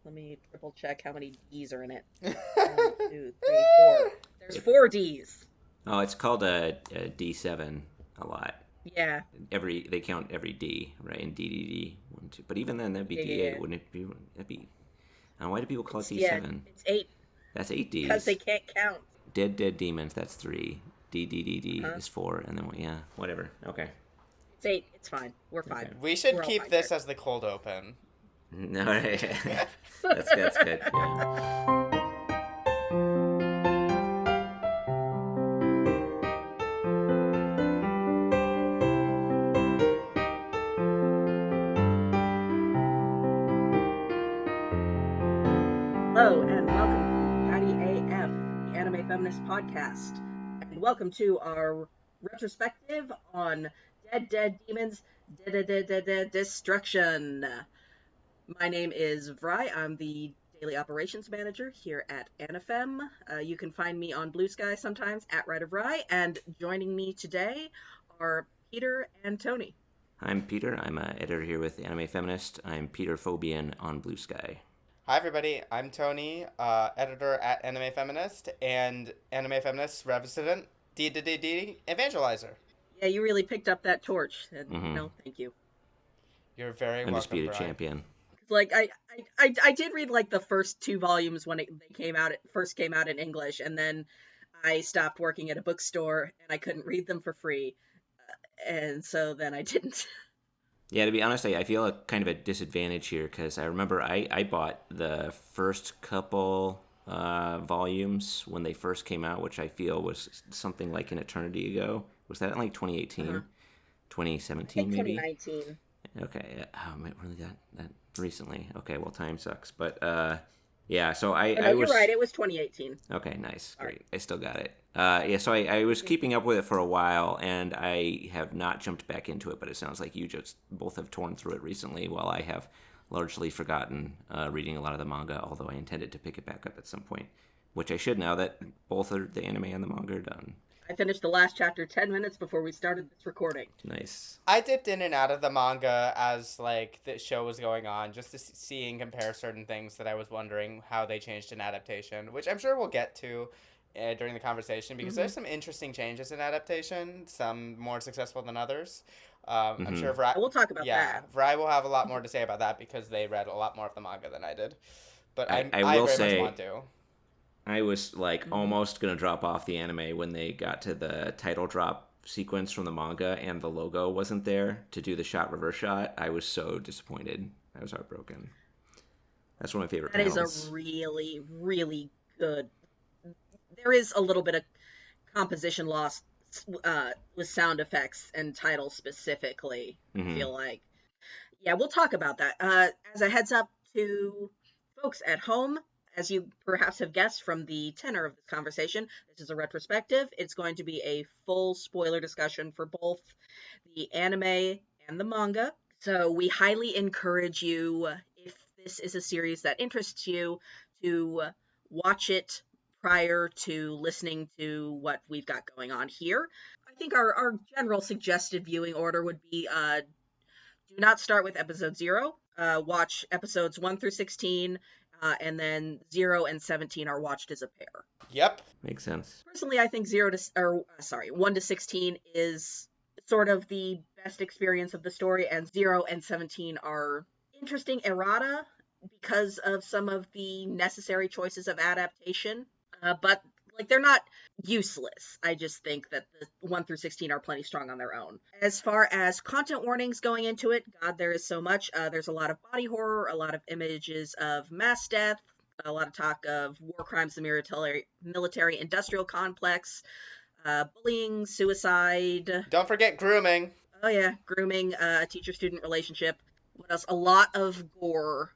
Let me triple check how many D's are in it. 1, 2, 3, 4. There's 4 D's. Oh, it's called a D7 a lot. Yeah. They count every D, right? And DDD 1, 2. But even then, that'd be D8, yeah. Wouldn't it be? That'd be. Why do people call it D7? Yeah, it's 8. That's 8 Ds. Because they can't count. Dead Demons. That's 3. D is 4, and then whatever. Okay. It's 8. It's fine. We're fine. Okay. We should keep this as the cold open. No, that's good. Yeah. Hello and welcome to Chatty AF, the Anime Feminist podcast, and welcome to our retrospective on Dead Demons, Dededede Destruction. My name is Vrai. I'm the Daily Operations Manager here at Anifem. You can find me on Blue Sky sometimes at writervrai, and joining me today are Peter and Toni. I'm Peter. I'm an editor here with Anime Feminist. I'm peterfobian on Blue Sky. Hi everybody, I'm Toni, editor at Anime Feminist and Anime Feminist resident, Dededede evangelizer. Yeah, you really picked up that torch. And, thank you. You're very welcome, Undisputed champion. Like I did read like the first 2 volumes when they first came out in English, and then I stopped working at a bookstore and I couldn't read them for free, and so then I didn't. Yeah, to be honest, I feel a kind of a disadvantage here because I remember I bought the first couple volumes when they first came out, which I feel was something like an eternity ago. Was that in like 2018? 2017 maybe? 2019. Okay. Oh, really that recently. Okay, well, time sucks. But yeah, so I you're was... right, it was 2018. Okay, nice. Great. Right. I still got it. Yeah, so I was keeping up with it for a while, and I have not jumped back into it, but it sounds like you just both have torn through it recently, while I have largely forgotten reading a lot of the manga, although I intended to pick it back up at some point, which I should now that both the anime and the manga are done. I finished the last chapter 10 minutes before we started this recording. Nice. I dipped in and out of the manga as like the show was going on, just to see and compare certain things that I was wondering how they changed in adaptation, which I'm sure we'll get to during the conversation, because there's some interesting changes in adaptation, some more successful than others. I'm sure Vrai... We'll talk about that. Yeah, Vrai will have a lot more to say about that because they read a lot more of the manga than I did. But I will very say, much want to. I was like almost going to drop off the anime when they got to the title drop sequence from the manga and the logo wasn't there to do the reverse shot. I was so disappointed. I was heartbroken. That's one of my favorite panels. That is a really, really good... There is a little bit of composition loss with sound effects and titles specifically, I feel like. Yeah, we'll talk about that. As a heads up to folks at home, as you perhaps have guessed from the tenor of this conversation, this is a retrospective. It's going to be a full spoiler discussion for both the anime and the manga. So we highly encourage you, if this is a series that interests you, to watch it prior to listening to what we've got going on here. I think our general suggested viewing order would be do not start with episode 0. Watch episodes 1 through 16, and then 0 and 17 are watched as a pair. Yep. Makes sense. Personally, I think 1 to 16 is sort of the best experience of the story, and 0 and 17 are interesting errata because of some of the necessary choices of adaptation. But like they're not useless. I just think that the 1 through 16 are plenty strong on their own. As far as content warnings going into it, God, there is so much. There's a lot of body horror, a lot of images of mass death, a lot of talk of war crimes, the military industrial complex, bullying, suicide. Don't forget grooming. Oh yeah, grooming, teacher-student relationship. What else? A lot of gore.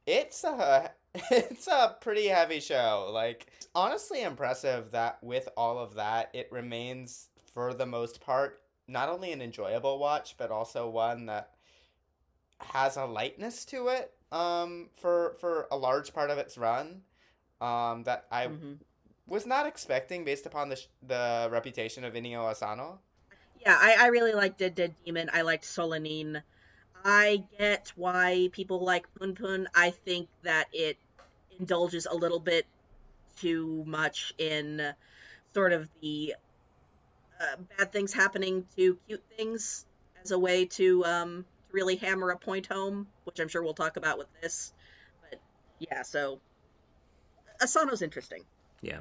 It's a pretty heavy show. Like, it's honestly impressive that with all of that, it remains, for the most part, not only an enjoyable watch, but also one that has a lightness to it, for a large part of its run, that I was not expecting based upon the reputation of Inio Asano. Yeah, I really liked Dead Demon. I liked Solanine. I get why people like Pun Pun. I think that it indulges a little bit too much in sort of the bad things happening to cute things as a way to really hammer a point home, which I'm sure we'll talk about with this. But yeah, so Asano's interesting. Yeah.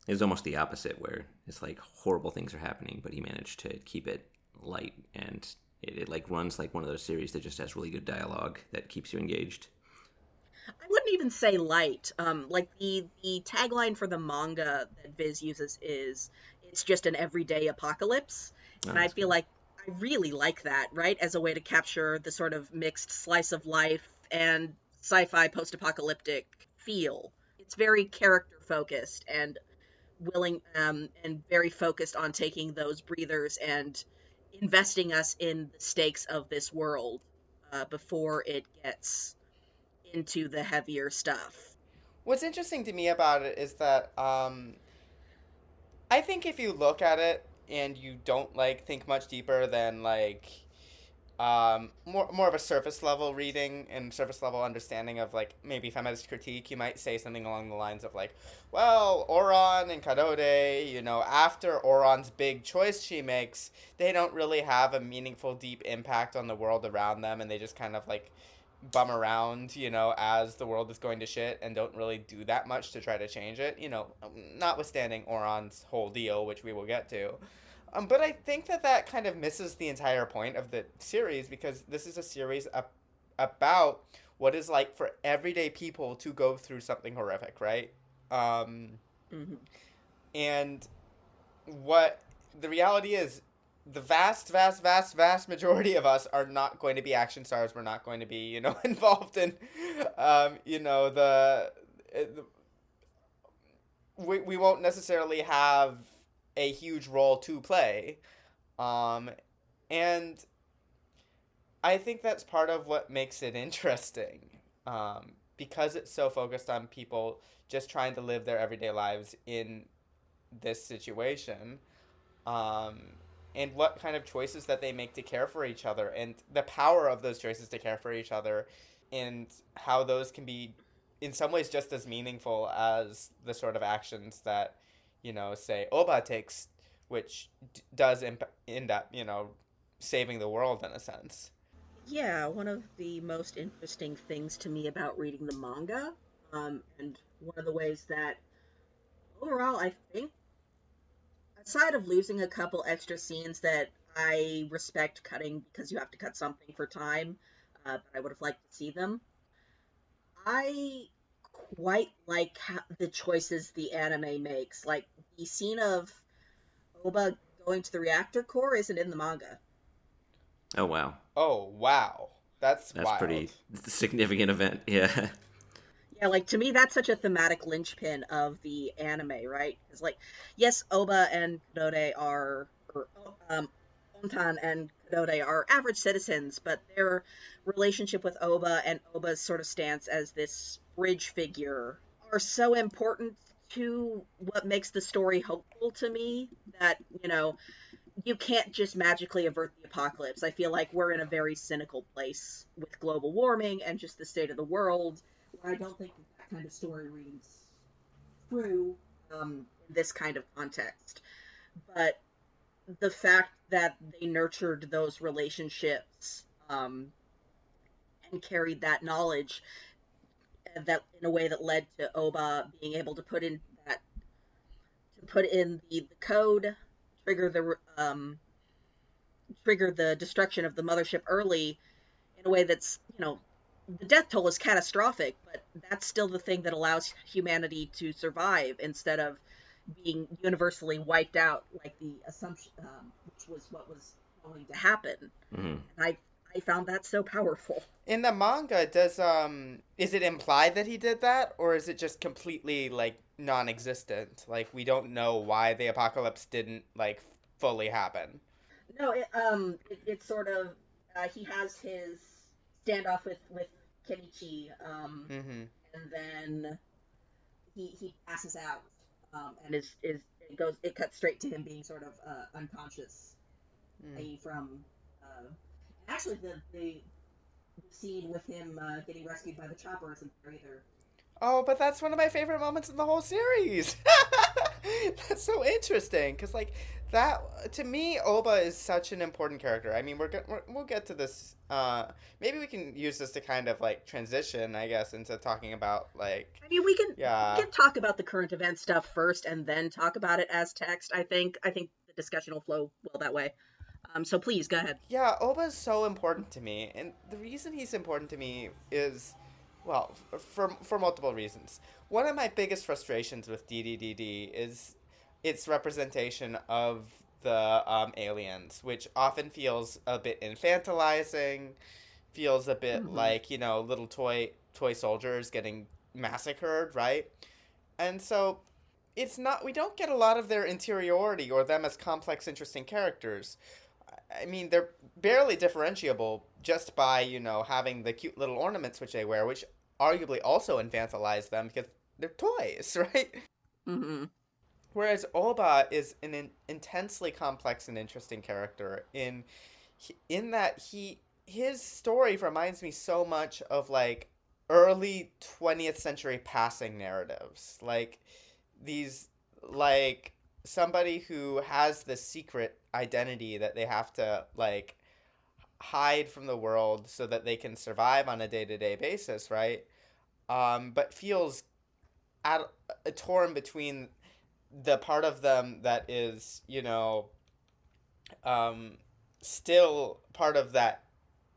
It's almost the opposite, where it's like horrible things are happening, but he managed to keep it light, and it like runs like one of those series that just has really good dialogue that keeps you engaged. I wouldn't even say light. Like the tagline for the manga that Viz uses is it's just an everyday apocalypse. Oh, And I that's feel cool. like I really like that, right? As a way to capture the sort of mixed slice of life and sci-fi post-apocalyptic feel. It's very character focused and willing and very focused on taking those breathers and investing us in the stakes of this world before it gets into the heavier stuff. What's interesting to me about it is that I think if you look at it and you don't like think much deeper than like more of a surface level reading and surface level understanding of like maybe feminist critique, you might say something along the lines of like, well, Oron and Kadode, you know, after Oron's big choice she makes, they don't really have a meaningful deep impact on the world around them, and they just kind of like bum around, you know, as the world is going to shit and don't really do that much to try to change it, you know, notwithstanding Oron's whole deal, which we will get to. But I think that that kind of misses the entire point of the series, because this is a series about what is like for everyday people to go through something horrific, right? Um, Hmm. and what the reality is, the vast majority of us are not going to be action stars. We're not going to be, you know, involved in, you know, we won't necessarily have a huge role to play. Um, and I think that's part of what makes it interesting. Because it's so focused on people just trying to live their everyday lives in this situation. Um, and what kind of choices that they make to care for each other, and the power of those choices to care for each other, and how those can be in some ways just as meaningful as the sort of actions that, you know, say Oba takes, which does end up, you know, saving the world in a sense. Yeah, one of the most interesting things to me about reading the manga, and one of the ways that overall I think, aside of losing a couple extra scenes that I respect cutting because you have to cut something for time, but I would have liked to see them, I quite like the choices the anime makes. Like the scene of Oba going to the reactor core isn't in the manga. Oh wow, Oh, wow. That's that's wild. pretty significant event. Yeah. Yeah, like to me, that's such a thematic linchpin of the anime, right? Because, like, yes, Oba and Kodode are, or Ontan and Kodode are average citizens, but their relationship with Oba and Oba's sort of stance as this bridge figure are so important to what makes the story hopeful to me that, you can't just magically avert the apocalypse. I feel like we're in a very cynical place with global warming and just the state of the world, where I don't think that kind of story reads true in this kind of context. But the fact that they nurtured those relationships and carried that knowledge that in a way that led to Oba being able to put in the code, trigger the destruction of the mothership early in a way that's, the death toll is catastrophic, but that's still the thing that allows humanity to survive instead of being universally wiped out, like the assumption, which was what was going to happen. Hmm. And I found that so powerful. In the manga, does is it implied that he did that, or is it just completely like non-existent? Like we don't know why the apocalypse didn't like fully happen. No, it's sort of he has his standoff with Kenichi, Mm-hmm. and then he passes out, and is it cuts straight to him being sort of unconscious, Mm. i.e. from actually the the scene with him getting rescued by the chopper isn't there either. Oh, but that's one of my favorite moments in the whole series. That's so interesting because, like, that to me, Oba is such an important character. I mean, we'll get to this. Maybe we can use this to kind of like transition, I guess, into talking about like, I mean, we yeah, can talk about the current event stuff first and then talk about it as text. I think the discussion will flow well that way. So please go ahead. yeah. Oba is so important to me, and the reason he's important to me is, well, for multiple reasons. One of my biggest frustrations with DDDD is its representation of the aliens, which often feels a bit infantilizing, feels a bit Mm-hmm. like little toy soldiers getting massacred, right? And so it's not we don't get a lot of their interiority or them as complex, interesting characters. I mean, they're barely differentiable just by having the cute little ornaments which they wear, which arguably also infantilize them because they're toys, right? Mm-hmm. Whereas Oba is an intensely complex and interesting character in that his story reminds me so much of like early 20th century passing narratives. Like these like somebody who has this secret identity that they have to like hide from the world so that they can survive on a day-to-day basis, right? But feels at torn between the part of them that is um, still part of that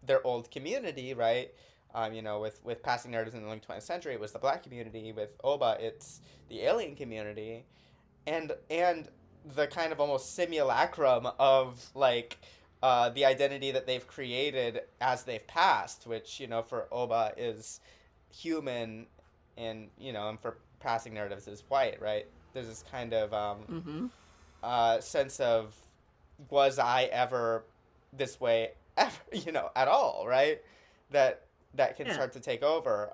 their old community, right? With passing narratives in the late 20th century, it was the black community. With Oba, it's the alien community, and the kind of almost simulacrum of like the identity that they've created as they've passed, which for Oba is human, and for passing narratives is white, right? There's this kind of Mm-hmm. sense of was I ever this way ever, at all, right? That that can Yeah. start to take over.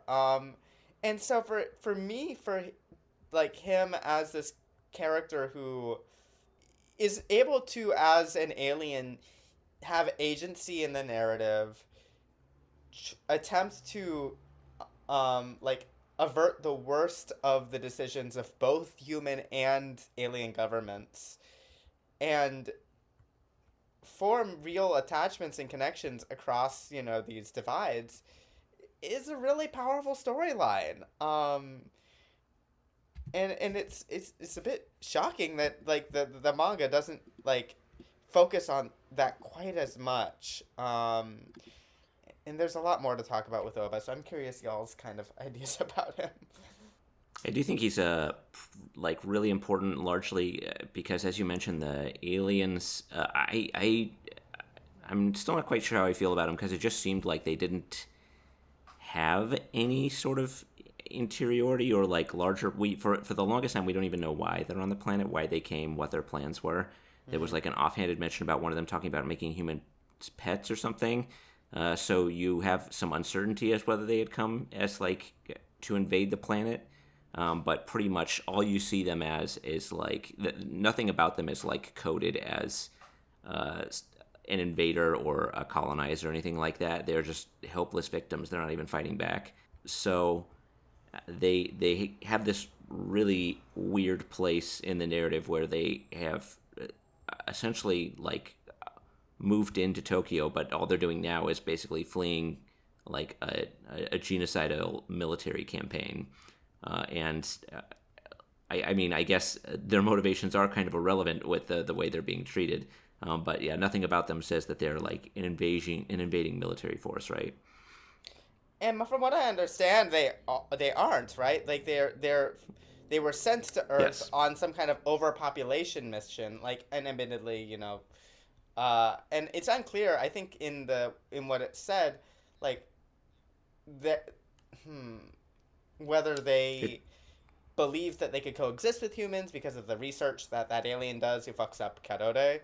And so for me, for like him as this character who is able to, as an alien, have agency in the narrative, attempt to like avert the worst of the decisions of both human and alien governments and form real attachments and connections across these divides is a really powerful storyline. And it's a bit shocking that like the manga doesn't like focus on that quite as much. And there's a lot more to talk about with Oba, so I'm curious y'all's kind of ideas about him. I do think he's like really important, largely because, as you mentioned, the aliens. I'm still not quite sure how I feel about him because it just seemed like they didn't have any sort of interiority or like larger. We for the longest time we don't even know why they're on the planet, why they came, what their plans were. There was Mm-hmm. like an offhanded mention about one of them talking about making human pets or something. So you have some uncertainty as whether they had come as like to invade the planet. But pretty much all you see them as is like nothing about them is like coded as uh, an invader or a colonizer or anything like that. They're just helpless victims. They're not even fighting back. So they have this really weird place in the narrative where they have essentially like moved into Tokyo, but all they're doing now is basically fleeing like a genocidal military campaign. And I mean, I guess their motivations are kind of irrelevant with the way they're being treated. But yeah, nothing about them says that they're like an invading military force, right? And from what I understand, they aren't, right. Like they were sent to Earth Yes. on some kind of overpopulation mission. Like, and admittedly, and it's unclear. I think in what it said, like that, whether It, they believed that they could coexist with humans because of the research that alien does who fucks up Karode,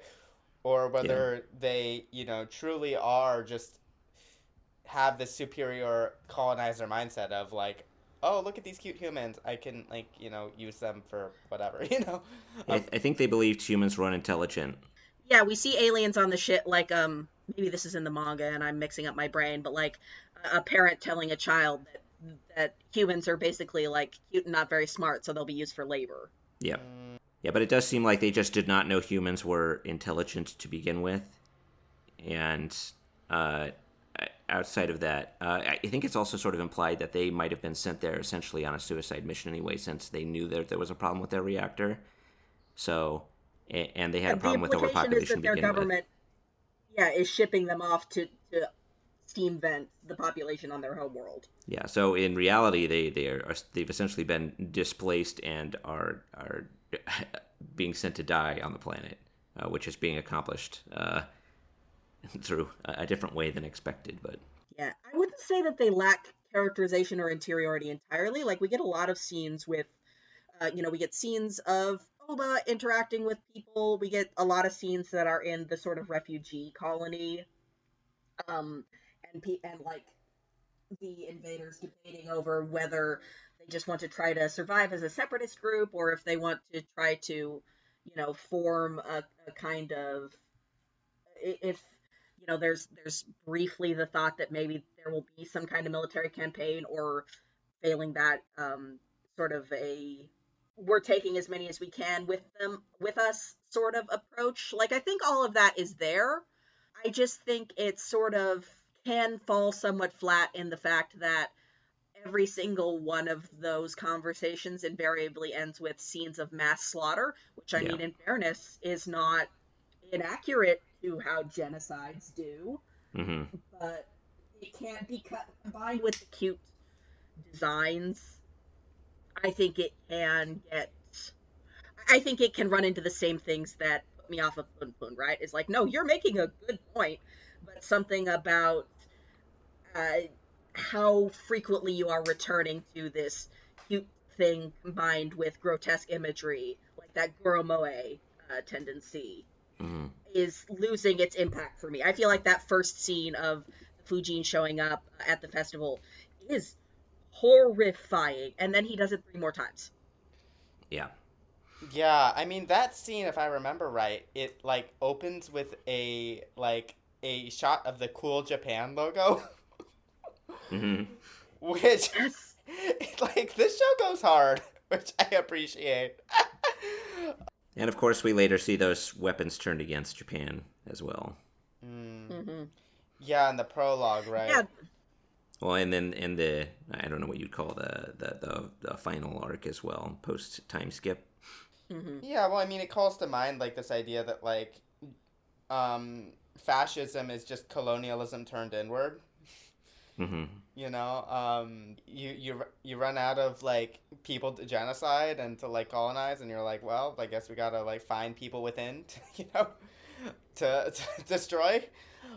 or yeah. whether they truly are just have this superior colonizer mindset of like, oh, look at these cute humans, I can like use them for whatever. um, I think they believed humans were unintelligent. Yeah, we see aliens on the ship, like maybe this is in the manga and I'm mixing up my brain, but like a parent telling a child that humans are basically like cute and not very smart, so they'll be used for labor. Yeah. Yeah, but it does seem like they just did not know humans were intelligent to begin with. And uh, outside of that, I think it's also sort of implied that they might have been sent there essentially on a suicide mission anyway, since they knew that there was a problem with their reactor. So, and they had a The problem with implication is overpopulation that to their begin with. government, yeah, is shipping them off to steam vent the population on their home world. Yeah. So in reality, they've essentially been displaced and are being sent to die on the planet, which is being accomplished through a different way than expected. But Yeah, I wouldn't say that they lack characterization or interiority entirely. Like, we get a lot of scenes with, we get scenes of Oba interacting with people. We get a lot of scenes that are in the sort of refugee colony, um, and like the invaders debating over whether they just want to try to survive as a separatist group or if they want to try to, form a kind of, if there's briefly the thought that maybe there will be some kind of military campaign, or failing that, sort of a we're taking as many as we can with us sort of approach. Like, I think all of that is there. I just think it sort of can fall somewhat flat in the fact that every single one of those conversations invariably ends with scenes of mass slaughter, which, I yeah. mean, in fairness, is not inaccurate to how genocides do, Mm-hmm. but it can't be combined with the cute designs. I think it can get. I think it can run into the same things that put me off of Pun Pun, right? It's like, no, you're making a good point, but something about uh, how frequently you are returning to this cute thing combined with grotesque imagery, like that Goromoe tendency, Mm-hmm. is losing its impact for me. I feel like that first scene of the Fujin showing up at the festival is horrifying, and then he does it 3 more times. Yeah. Yeah, I mean that scene, if I remember right, it like opens with a shot of the Cool Japan logo, Mm-hmm. which Yes. like this show goes hard, which I appreciate. And of course, we later see those weapons turned against Japan as well. Mm. Mm-hmm. Yeah, in the prologue, Yeah. right? Well, and then in the I don't know what you'd call the final arc as well, post time skip. Mm-hmm. Yeah, well, I mean, it calls to mind like this idea that fascism is just colonialism turned inward. Mm-hmm. You run out of like people to genocide and to like colonize, and you're like, well, I guess we gotta like find people within, to, to destroy.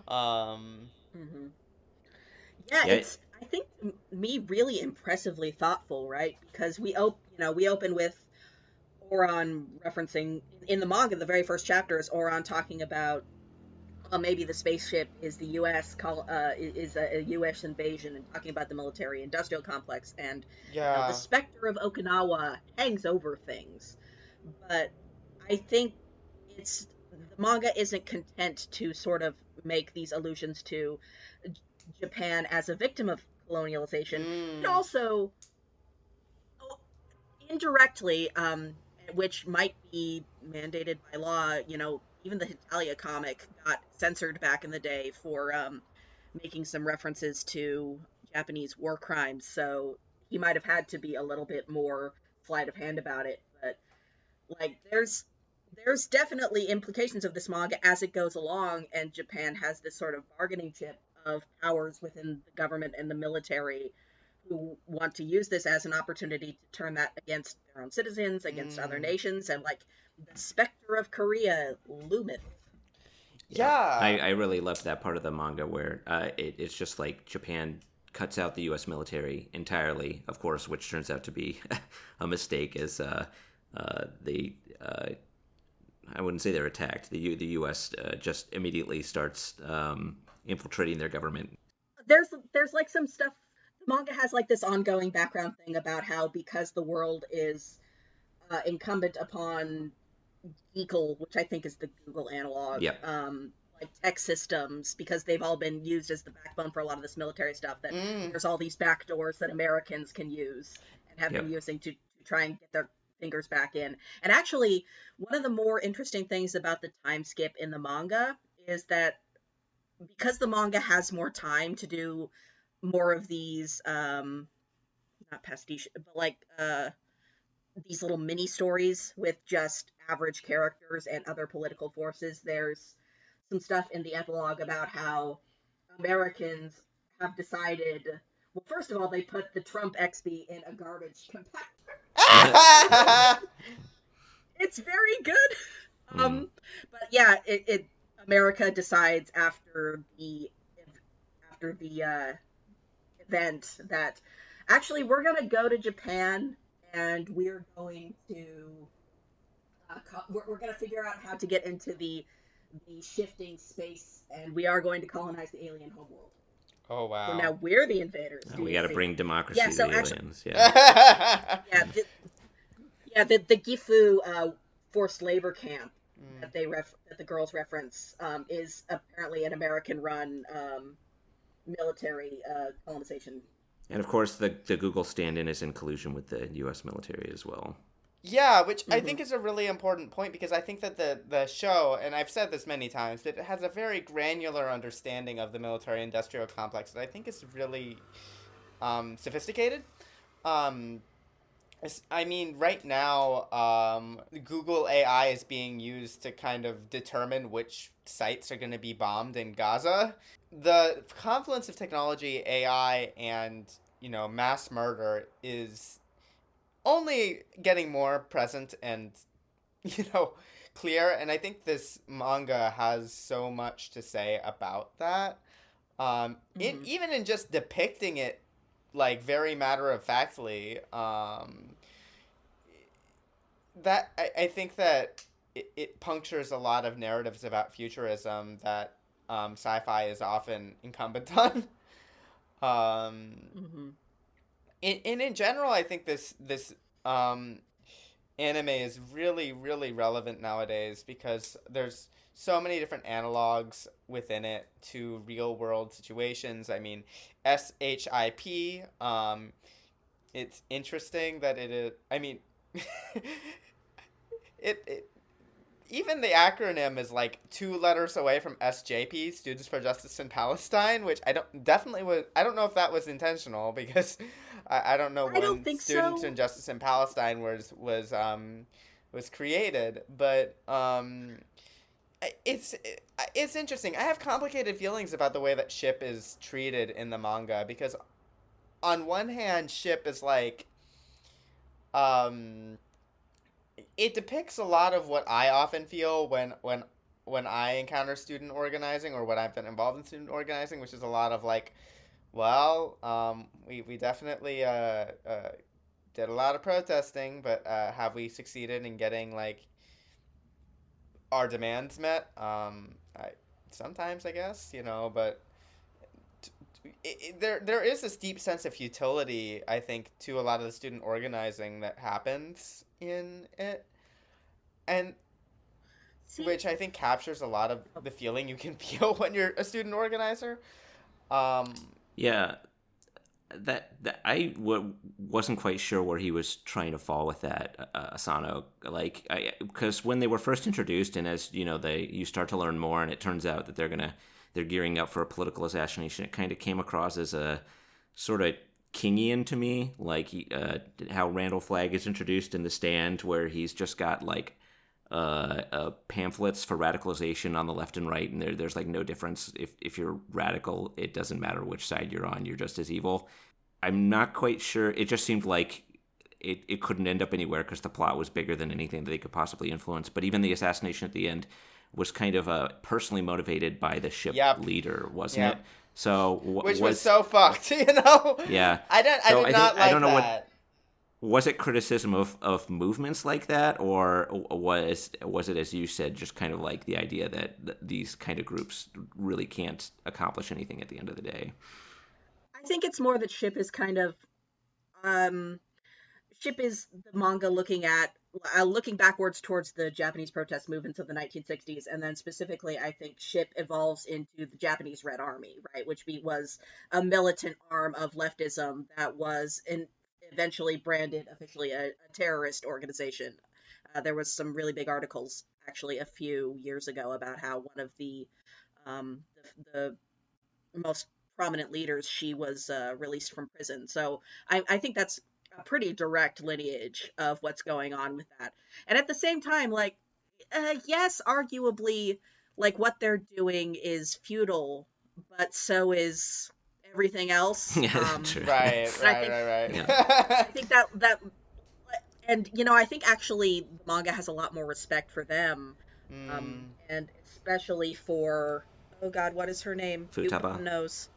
Um, Mm-hmm. Yeah, Yeah. it's, I think, me, really impressively thoughtful, right? Because we open with Oron referencing in the manga. The very first chapter is Oron talking about, maybe the spaceship is the U.S. Is a U.S. invasion, and talking about the military-industrial complex, and the yeah. specter of Okinawa hangs over things. But I think the manga isn't content to sort of make these allusions to Japan as a victim of colonialization. It Mm, also, indirectly, which might be mandated by law, even the Hitalia comic got censored back in the day for making some references to Japanese war crimes. So he might have had to be a little bit more sleight of hand about it. But, like, there's definitely implications of this manga as it goes along, and Japan has this sort of bargaining chip of powers within the government and the military who want to use this as an opportunity to turn that against their own citizens, against other mm. nations, and, like, the specter of Korea loometh. Yeah, Yeah. I really loved that part of the manga where it's just like Japan cuts out the U.S. military entirely, of course, which turns out to be a mistake, as they I wouldn't say they're attacked. The U.S. Just immediately starts infiltrating their government. There's like some stuff. The manga has like this ongoing background thing about how, because the world is incumbent upon Geekle, which I think is the Google analog, Yep. like tech systems, because they've all been used as the backbone for a lot of this military stuff, that there's all these back doors that Americans can use and have been using to try and get their fingers back in. And actually, one of the more interesting things about the time skip in the manga is that because the manga has more time to do more of these not pastiche, but like these little mini stories with just average characters and other political forces. There's some stuff in the epilogue about how Americans have decided, well, first of all, they put the Trump XP in a garbage compactor. It's very good. But yeah, America decides after the event that actually we're gonna go to Japan and we're going to we're going to figure out how to get into the shifting space, and we are going to colonize the alien homeworld. Oh wow! So now we're the invaders. We got to bring democracy to the aliens. The Gifu forced labor camp that the girls reference is apparently an American-run military colonization. And of course, the Google stand-in is in collusion with the U.S. military as well. Yeah, which I think is a really important point, because I think that the show, and I've said this many times, but it has a very granular understanding of the military-industrial complex that I think is really sophisticated. I mean, right now, Google AI is being used to kind of determine which sites are going to be bombed in Gaza. The confluence of technology, AI, and, mass murder is only getting more present and, clear. And I think this manga has so much to say about that. Even in just depicting it, like, very matter-of-factly, that I think that it punctures a lot of narratives about futurism that sci-fi is often incumbent on. In general, I think this anime is really, really relevant nowadays, because there's so many different analogs within it to real world situations. I mean, SHIP, it's interesting that it is, I mean, it even the acronym is like 2 letters away from SJP, Students for Justice in Palestine, which I don't know if that was intentional, because I don't know when Students in Justice in Palestine was created, but it's interesting. I have complicated feelings about the way that SHIP is treated in the manga, because on one hand, SHIP is like it depicts a lot of what I often feel when I encounter student organizing, or when I've been involved in student organizing, which is a lot of like, well, we definitely did a lot of protesting, but have we succeeded in getting like our demands met? Sometimes, I guess, but there is this deep sense of futility, I think, to a lot of the student organizing that happens in it, and which I think captures a lot of the feeling you can feel when you're a student organizer. Yeah, that I wasn't quite sure where he was trying to fall with that, Asano. Like, because when they were first introduced, and as you start to learn more, and it turns out that they're gearing up for a political assassination, it kind of came across as a sort of Kingian to me, like how Randall Flagg is introduced in The Stand, where he's just got like pamphlets for radicalization on the left and right, and there's like no difference. If you're radical, it doesn't matter which side you're on, you're just as evil. I'm not quite sure. It just seemed like it couldn't end up anywhere, because the plot was bigger than anything that they could possibly influence. But even the assassination at the end was kind of personally motivated by the ship leader, wasn't it? So which was so fucked, Yeah. I don't know that. Was it criticism of movements like that, or was it, as you said, just kind of like the idea that these kind of groups really can't accomplish anything at the end of the day? I think it's more that SHIP is kind of SHIP is the manga looking at looking backwards towards the Japanese protest movements of the 1960s, and then specifically, I think SHIP evolves into the Japanese Red Army, right, which was a militant arm of leftism that was eventually branded officially a terrorist organization. There was some really big articles, actually, a few years ago about how one of um, the most prominent leaders, she was released from prison. So I think that's a pretty direct lineage of what's going on with that. And at the same time, like, yes, arguably, like, what they're doing is futile, but so is everything else. True. Right. I think that and I think actually the manga has a lot more respect for them, and especially for, oh god, what is her name? Futaba. Who knows?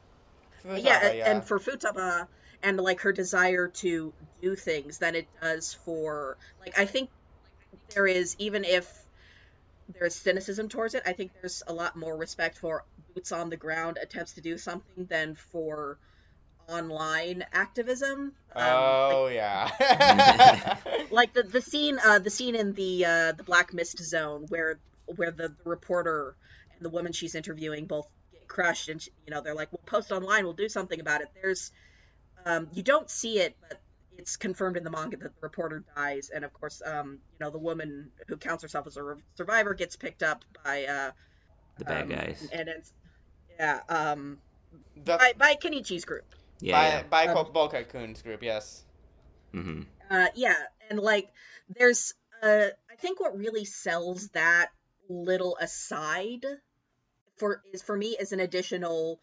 Futaba, yeah. And for Futaba, and like her desire to do things than it does for, like, I think there is, even if there's cynicism towards it, I think there's a lot more respect for boots on the ground attempts to do something than for online activism. Oh, yeah. Like the scene in the Black Mist Zone where the reporter and the woman she's interviewing both get crushed, and they're like, we'll post online, we'll do something about it. There's you don't see it, but it's confirmed in the manga that the reporter dies, and of course the woman who counts herself as a survivor gets picked up by the bad guys, and it's yeah the by Kenichi's group. By Boka-kun's group, yes. Mm-hmm. Yeah, and like there's I think what really sells that little aside for me is an additional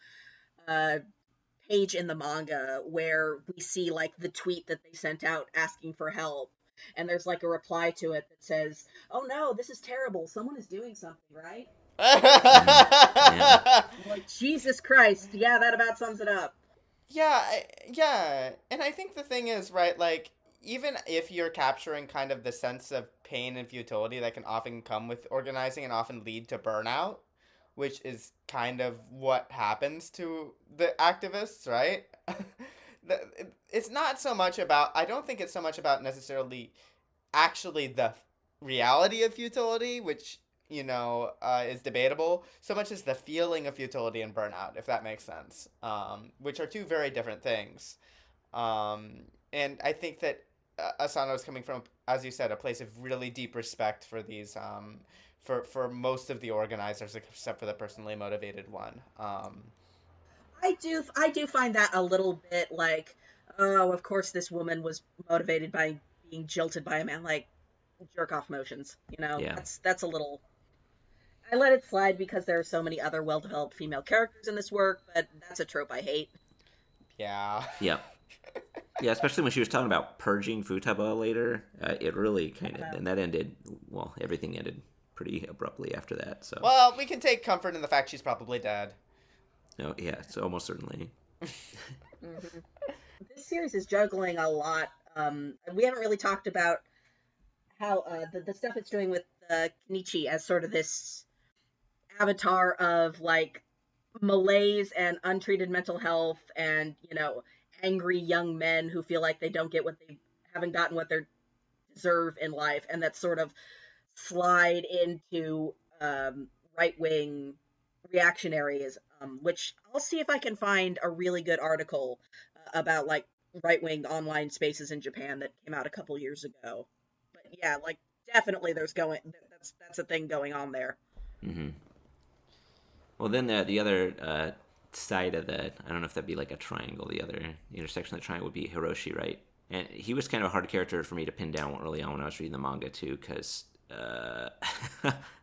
page in the manga where we see like the tweet that they sent out asking for help, and there's like a reply to it that says, "Oh no, this is terrible. Someone is doing something, right?" Yeah. Like, Jesus Christ, yeah, that about sums it up. Yeah, and I think the thing is, right, like, even if you're capturing kind of the sense of pain and futility that can often come with organizing and often lead to burnout, which is kind of what happens to the activists, right? It's not so much about, I don't think it's so much about necessarily actually the reality of futility, which is debatable, so much as the feeling of futility and burnout, if that makes sense, which are two very different things. And I think that Asano is coming from, as you said, a place of really deep respect for these, for most of the organizers, except for the personally motivated one. I do find that a little bit like, oh, of course this woman was motivated by being jilted by a man, like, jerk off motions. Yeah. That's a little. I let it slide because there are so many other well-developed female characters in this work, but that's a trope I hate. Yeah. Yep. Yeah, especially when she was talking about purging Futaba later. It really kind of, and that ended, well, everything ended pretty abruptly after that. So. Well, we can take comfort in the fact she's probably dead. No, yeah, it's almost certainly. Mm-hmm. This series is juggling a lot. We haven't really talked about how the stuff it's doing with Kenichi as sort of this avatar of like malaise and untreated mental health, and angry young men who feel like they don't get what they haven't gotten what they deserve in life, and that sort of slide into right-wing reactionaries, which I'll see if I can find a really good article about like right-wing online spaces in Japan that came out a couple years ago. But yeah, like, definitely that's a thing going on there. Mm-hmm. Well, then the other side of the, I don't know if that'd be like a triangle, the other intersection of the triangle would be Hiroshi, right? And he was kind of a hard character for me to pin down early on when I was reading the manga too, because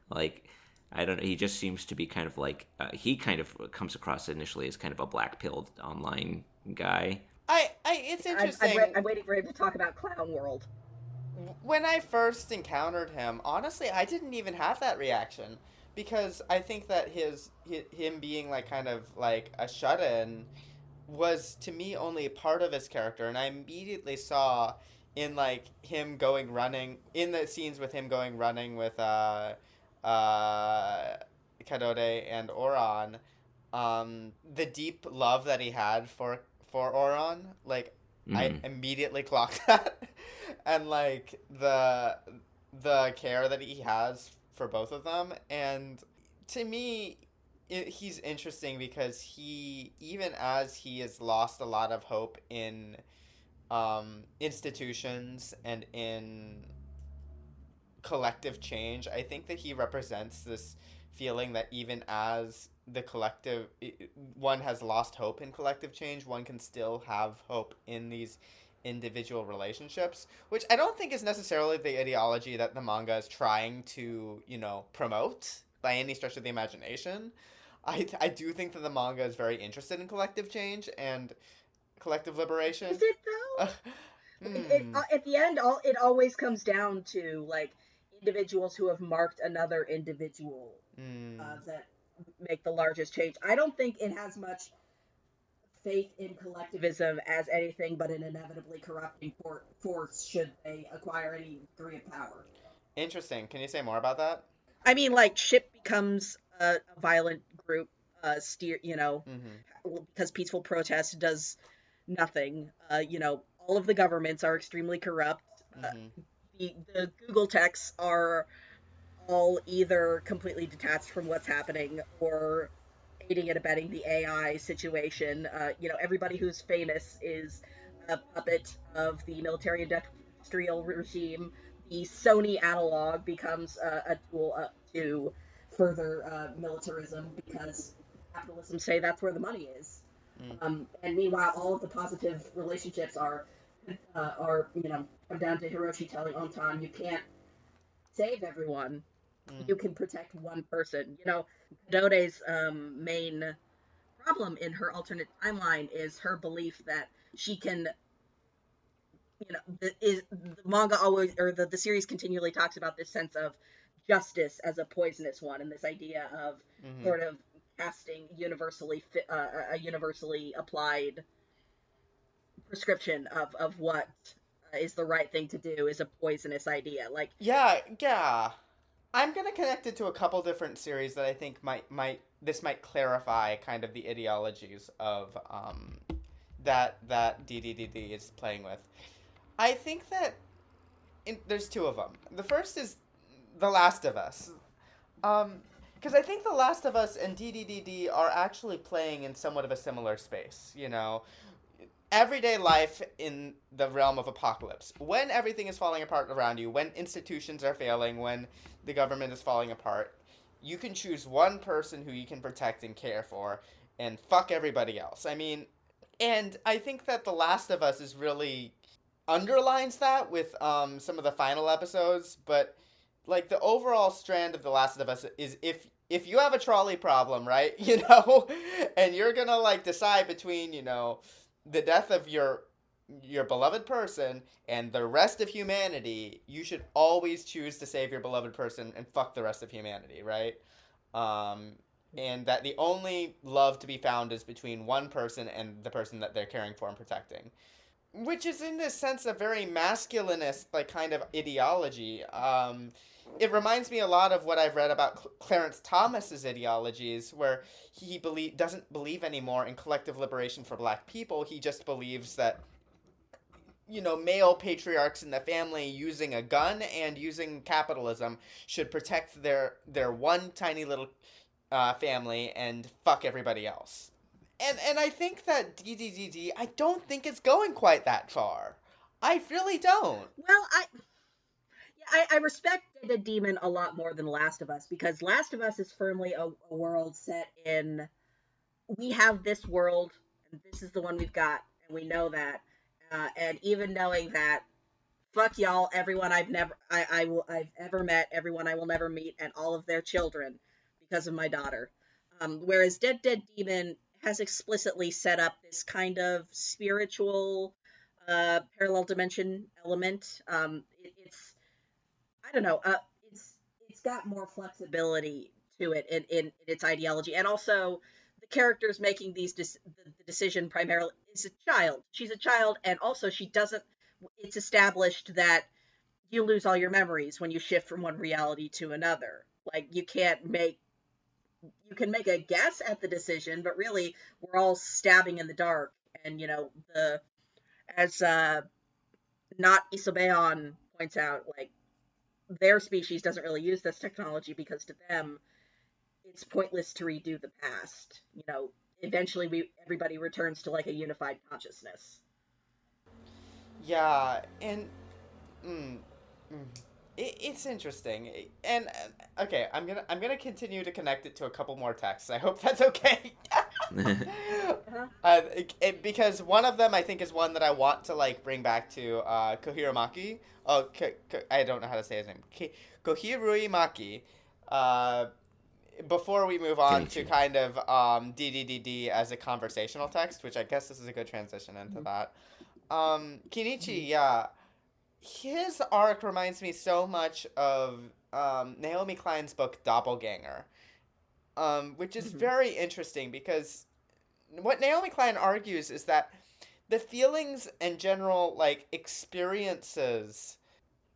like, I don't know, he just seems to be kind of like, he kind of comes across initially as kind of a black-pilled online guy. It's interesting. I'm waiting for him to talk about Clown World. When I first encountered him, honestly, I didn't even have that reaction, because I think that him being like kind of like a shut-in was to me only part of his character, and I immediately saw in like him going running in the scenes with him going running with Kadode and Oron, the deep love that he had for Oron, like, I immediately clocked that. And like the the care that he has for both of them. And to me, he's interesting because he, even as he has lost a lot of hope in institutions and in collective change, I think that he represents this feeling that even as the collective, one has lost hope in collective change, one can still have hope in these individual relationships, which I don't think is necessarily the ideology that the manga is trying to, promote by any stretch of the imagination. I do think that the manga is very interested in collective change and collective liberation. Is it though? Hmm. At the end, it always comes down to like individuals who have marked another individual Hmm. that make the largest change. I don't think it has much faith in collectivism as anything but an inevitably corrupting force should they acquire any degree of power. Interesting. Can you say more about that? I mean, like, ship becomes a violent group, Mm-hmm. because peaceful protest does nothing. All of the governments are extremely corrupt. Uh, Mm-hmm. the Google techs are all either completely detached from what's happening or aiding and abetting the AI situation. Everybody who's famous is a puppet of the military industrial regime. The Sony analog becomes a tool to further militarism because capitalism say that's where the money is. Mm. And meanwhile, all of the positive relationships are come down to Hiroshi telling Ontan, you can't save everyone, Mm. you can protect one person. Dode's main problem in her alternate timeline is her belief that she can, the manga always, or the series continually talks about this sense of justice as a poisonous one, and this idea of Mm-hmm. sort of casting a universally applied prescription of what is the right thing to do is a poisonous idea. Like, Yeah, yeah. I'm gonna connect it to a couple different series that I think might clarify kind of the ideologies of that DDDD is playing with. I think that there's two of them. The first is The Last of Us. Because I think The Last of Us and DDDD are actually playing in somewhat of a similar space. Everyday life in the realm of apocalypse. When everything is falling apart around you, when institutions are failing, when the government is falling apart, you can choose one person who you can protect and care for, and fuck everybody else. I mean, and I think that The Last of Us is really underlines that with some of the final episodes, but like the overall strand of The Last of Us is if you have a trolley problem, right? And you're gonna like decide between the death of your beloved person and the rest of humanity, you should always choose to save your beloved person and fuck the rest of humanity, right? Um, and that the only love to be found is between one person and the person that they're caring for and protecting, which is in this sense a very masculinist like kind of ideology. It reminds me a lot of what I've read about Clarence Thomas's ideologies, where he doesn't believe anymore in collective liberation for Black people. He just believes that male patriarchs in the family using a gun and using capitalism should protect their one tiny little family and fuck everybody else. And I think that DDDD, I don't think it's going quite that far. I really don't. well, I respect the Demon a lot more than Last of Us because Last of Us is firmly a world set in, we have this world and this is the one we've got and we know that, and even knowing that, fuck y'all, everyone I've ever met, everyone I will never meet, and all of their children because of my daughter. Whereas Dead Demon has explicitly set up this kind of spiritual parallel dimension element. It's, I don't know. It's got more flexibility to it in its ideology, and also the characters making the decision primarily is a child. She's a child, and also she doesn't. It's established that you lose all your memories when you shift from one reality to another. Like, you can make a guess at the decision, but really we're all stabbing in the dark. And the as not Isobeon points out, like, their species doesn't really use this technology because to them it's pointless to redo the past. Eventually everybody returns to like a unified consciousness. Yeah, and mm, mm, it's interesting. And okay, I'm gonna continue to connect it to a couple more texts. I hope that's okay. Uh-huh. Because one of them I think is one that I want to like bring back to Kohiramaki. Oh, I don't know how to say his name. Kohirui Maki. Uh, before we move on to Kenichi. kind of DDDD as a conversational text, which I guess this is a good transition into that. Kenichi, yeah, his arc reminds me so much of Naomi Klein's book Doppelganger, which is Mm-hmm. very interesting because what Naomi Klein argues is that the feelings and general like experiences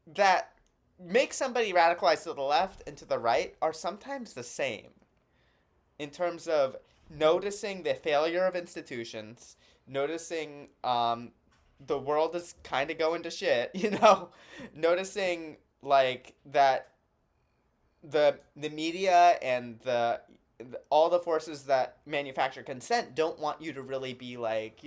that make somebody radicalized to the left and to the right are sometimes the same in terms of noticing the failure of institutions, noticing the world is kind of going to shit, noticing like that the media and all the forces that manufacture consent don't want you to really be like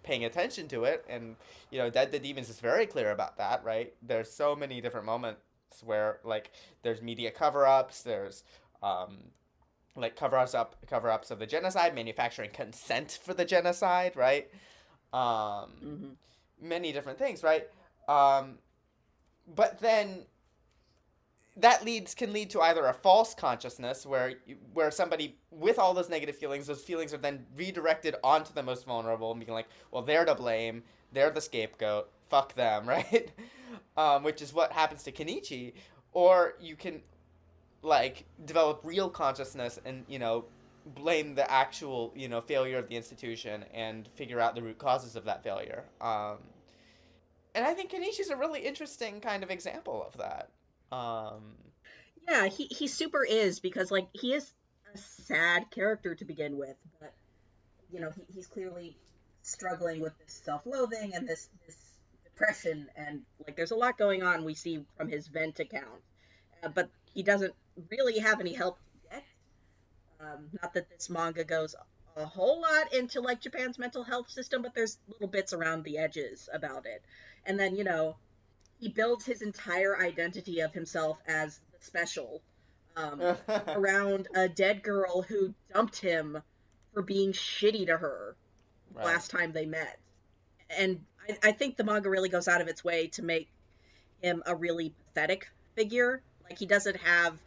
paying attention to it. And Dead the Demons is very clear about that, right? There's so many different moments where like there's media cover-ups, there's um like cover-ups of the genocide, manufacturing consent for the genocide, right? um Mm-hmm. Many different things, right? um but then that can lead to either a false consciousness where somebody with all those negative feelings, those feelings are then redirected onto the most vulnerable and being like, well, they're to blame, they're the scapegoat, fuck them, right? Which is what happens to Kenichi. Or you can like develop real consciousness and blame the actual failure of the institution and figure out the root causes of that failure. And I think Kenichi's a really interesting kind of example of that. um Yeah, he super is because like he is a sad character to begin with, but he's clearly struggling with this self-loathing and this depression, and like there's a lot going on we see from his vent account, but he doesn't really have any help yet. Not that this manga goes a whole lot into like Japan's mental health system, but there's little bits around the edges about it. And then he builds his entire identity of himself as the special, um, around a dead girl who dumped him for being shitty to her Right. last time they met. And I think the manga really goes out of its way to make him a really pathetic figure. Like he doesn't have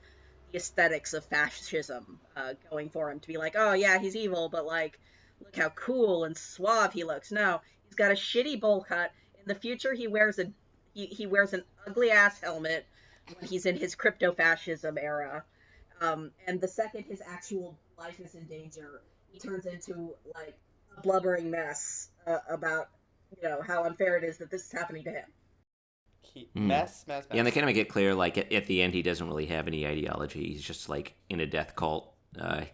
the aesthetics of fascism going for him to be like, oh yeah, he's evil, but like, look how cool and suave he looks. No, he's got a shitty bowl cut. In the future, he wears an ugly ass helmet when he's in his crypto fascism era. And the second his actual life is in danger, he turns into like a blubbering mess about how unfair it is that this is happening to him. Mm. Mess, mess, Yeah, and they mess. kind of make it clear, like at the end, he doesn't really have any ideology. He's just like in a death cult.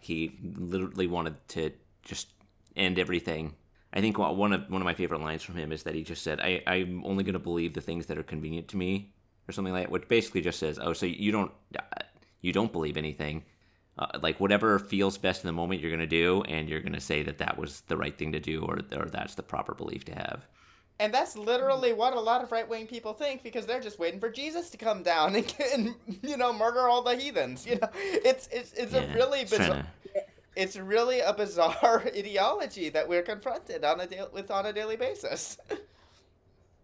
He literally wanted to just end everything. I think one of my favorite lines from him is that he just said, "I'm only going to believe the things that are convenient to me," or something like that, which basically just says, "Oh, so you don't believe anything. Like whatever feels best in the moment, you're going to do, and you're going to say that that was the right thing to do, or that's the proper belief to have." And that's literally what a lot of right wing people think because they're just waiting for Jesus to come down and murder all the heathens. It's a Yeah, really it's bizarre. trying to. It's really a bizarre ideology that we're confronted on a daily basis.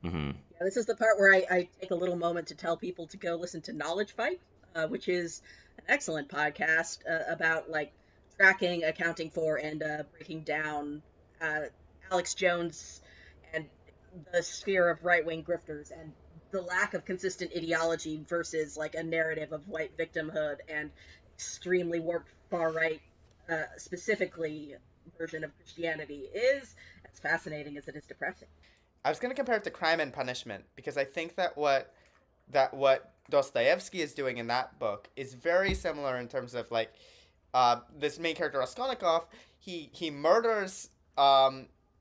Mm-hmm. Yeah, this is the part where I take a little moment to tell people to go listen to Knowledge Fight, which is an excellent podcast about like tracking, accounting for, and breaking down uh, Alex Jones and the sphere of right wing grifters and the lack of consistent ideology versus like a narrative of white victimhood and extremely warped far right, specifically version of Christianity is as fascinating as it is depressing. I was going to compare it to Crime and Punishment because I think that what Dostoevsky is doing in that book is very similar in terms of like this main character Raskolnikov. He murders.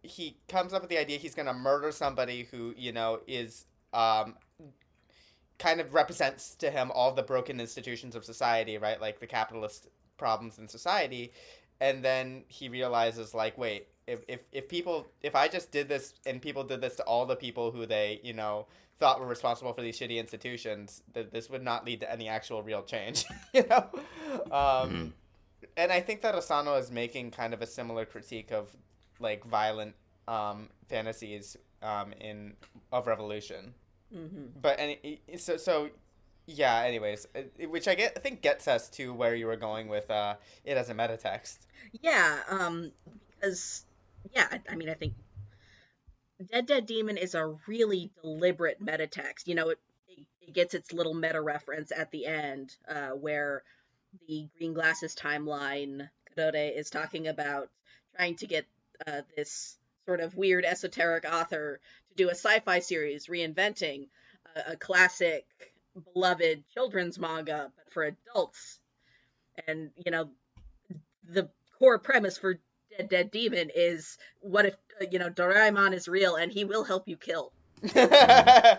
He comes up with the idea he's going to murder somebody who is um, kind of represents to him all the broken institutions of society, right? Like the capitalist problems in society. And then he realizes, like, wait, if I just did this and people did this to all the people who they, thought were responsible for these shitty institutions, that this would not lead to any actual real change, you know? Mm-hmm. And I think that Asano is making kind of a similar critique of, like, violent fantasies in of revolution. But so yeah. Anyways, which I think gets us to where you were going with it as a metatext. Yeah, because I mean, I think Dead Demon is a really deliberate metatext. It gets its little meta reference at the end, where the Green Glasses timeline, Kadode is talking about trying to get this sort of weird esoteric author to do a sci-fi series reinventing a classic beloved children's manga, but for adults. And, the core premise for Dead Demon is, what if, Doraemon is real and he will help you kill? Mm-hmm.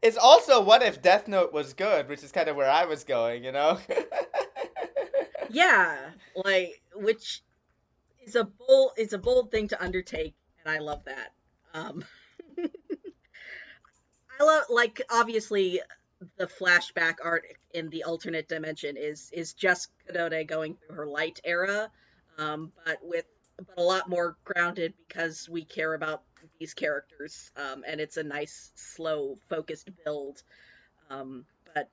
It's also, what if Death Note was good, which is kind of where I was going, you know? Yeah, like, which is a bold thing to undertake, and I love that. Um, I love, like, obviously the flashback art in the alternate dimension is just Kadode going through her light era, but a lot more grounded because we care about these characters, and it's a nice, slow, focused build. But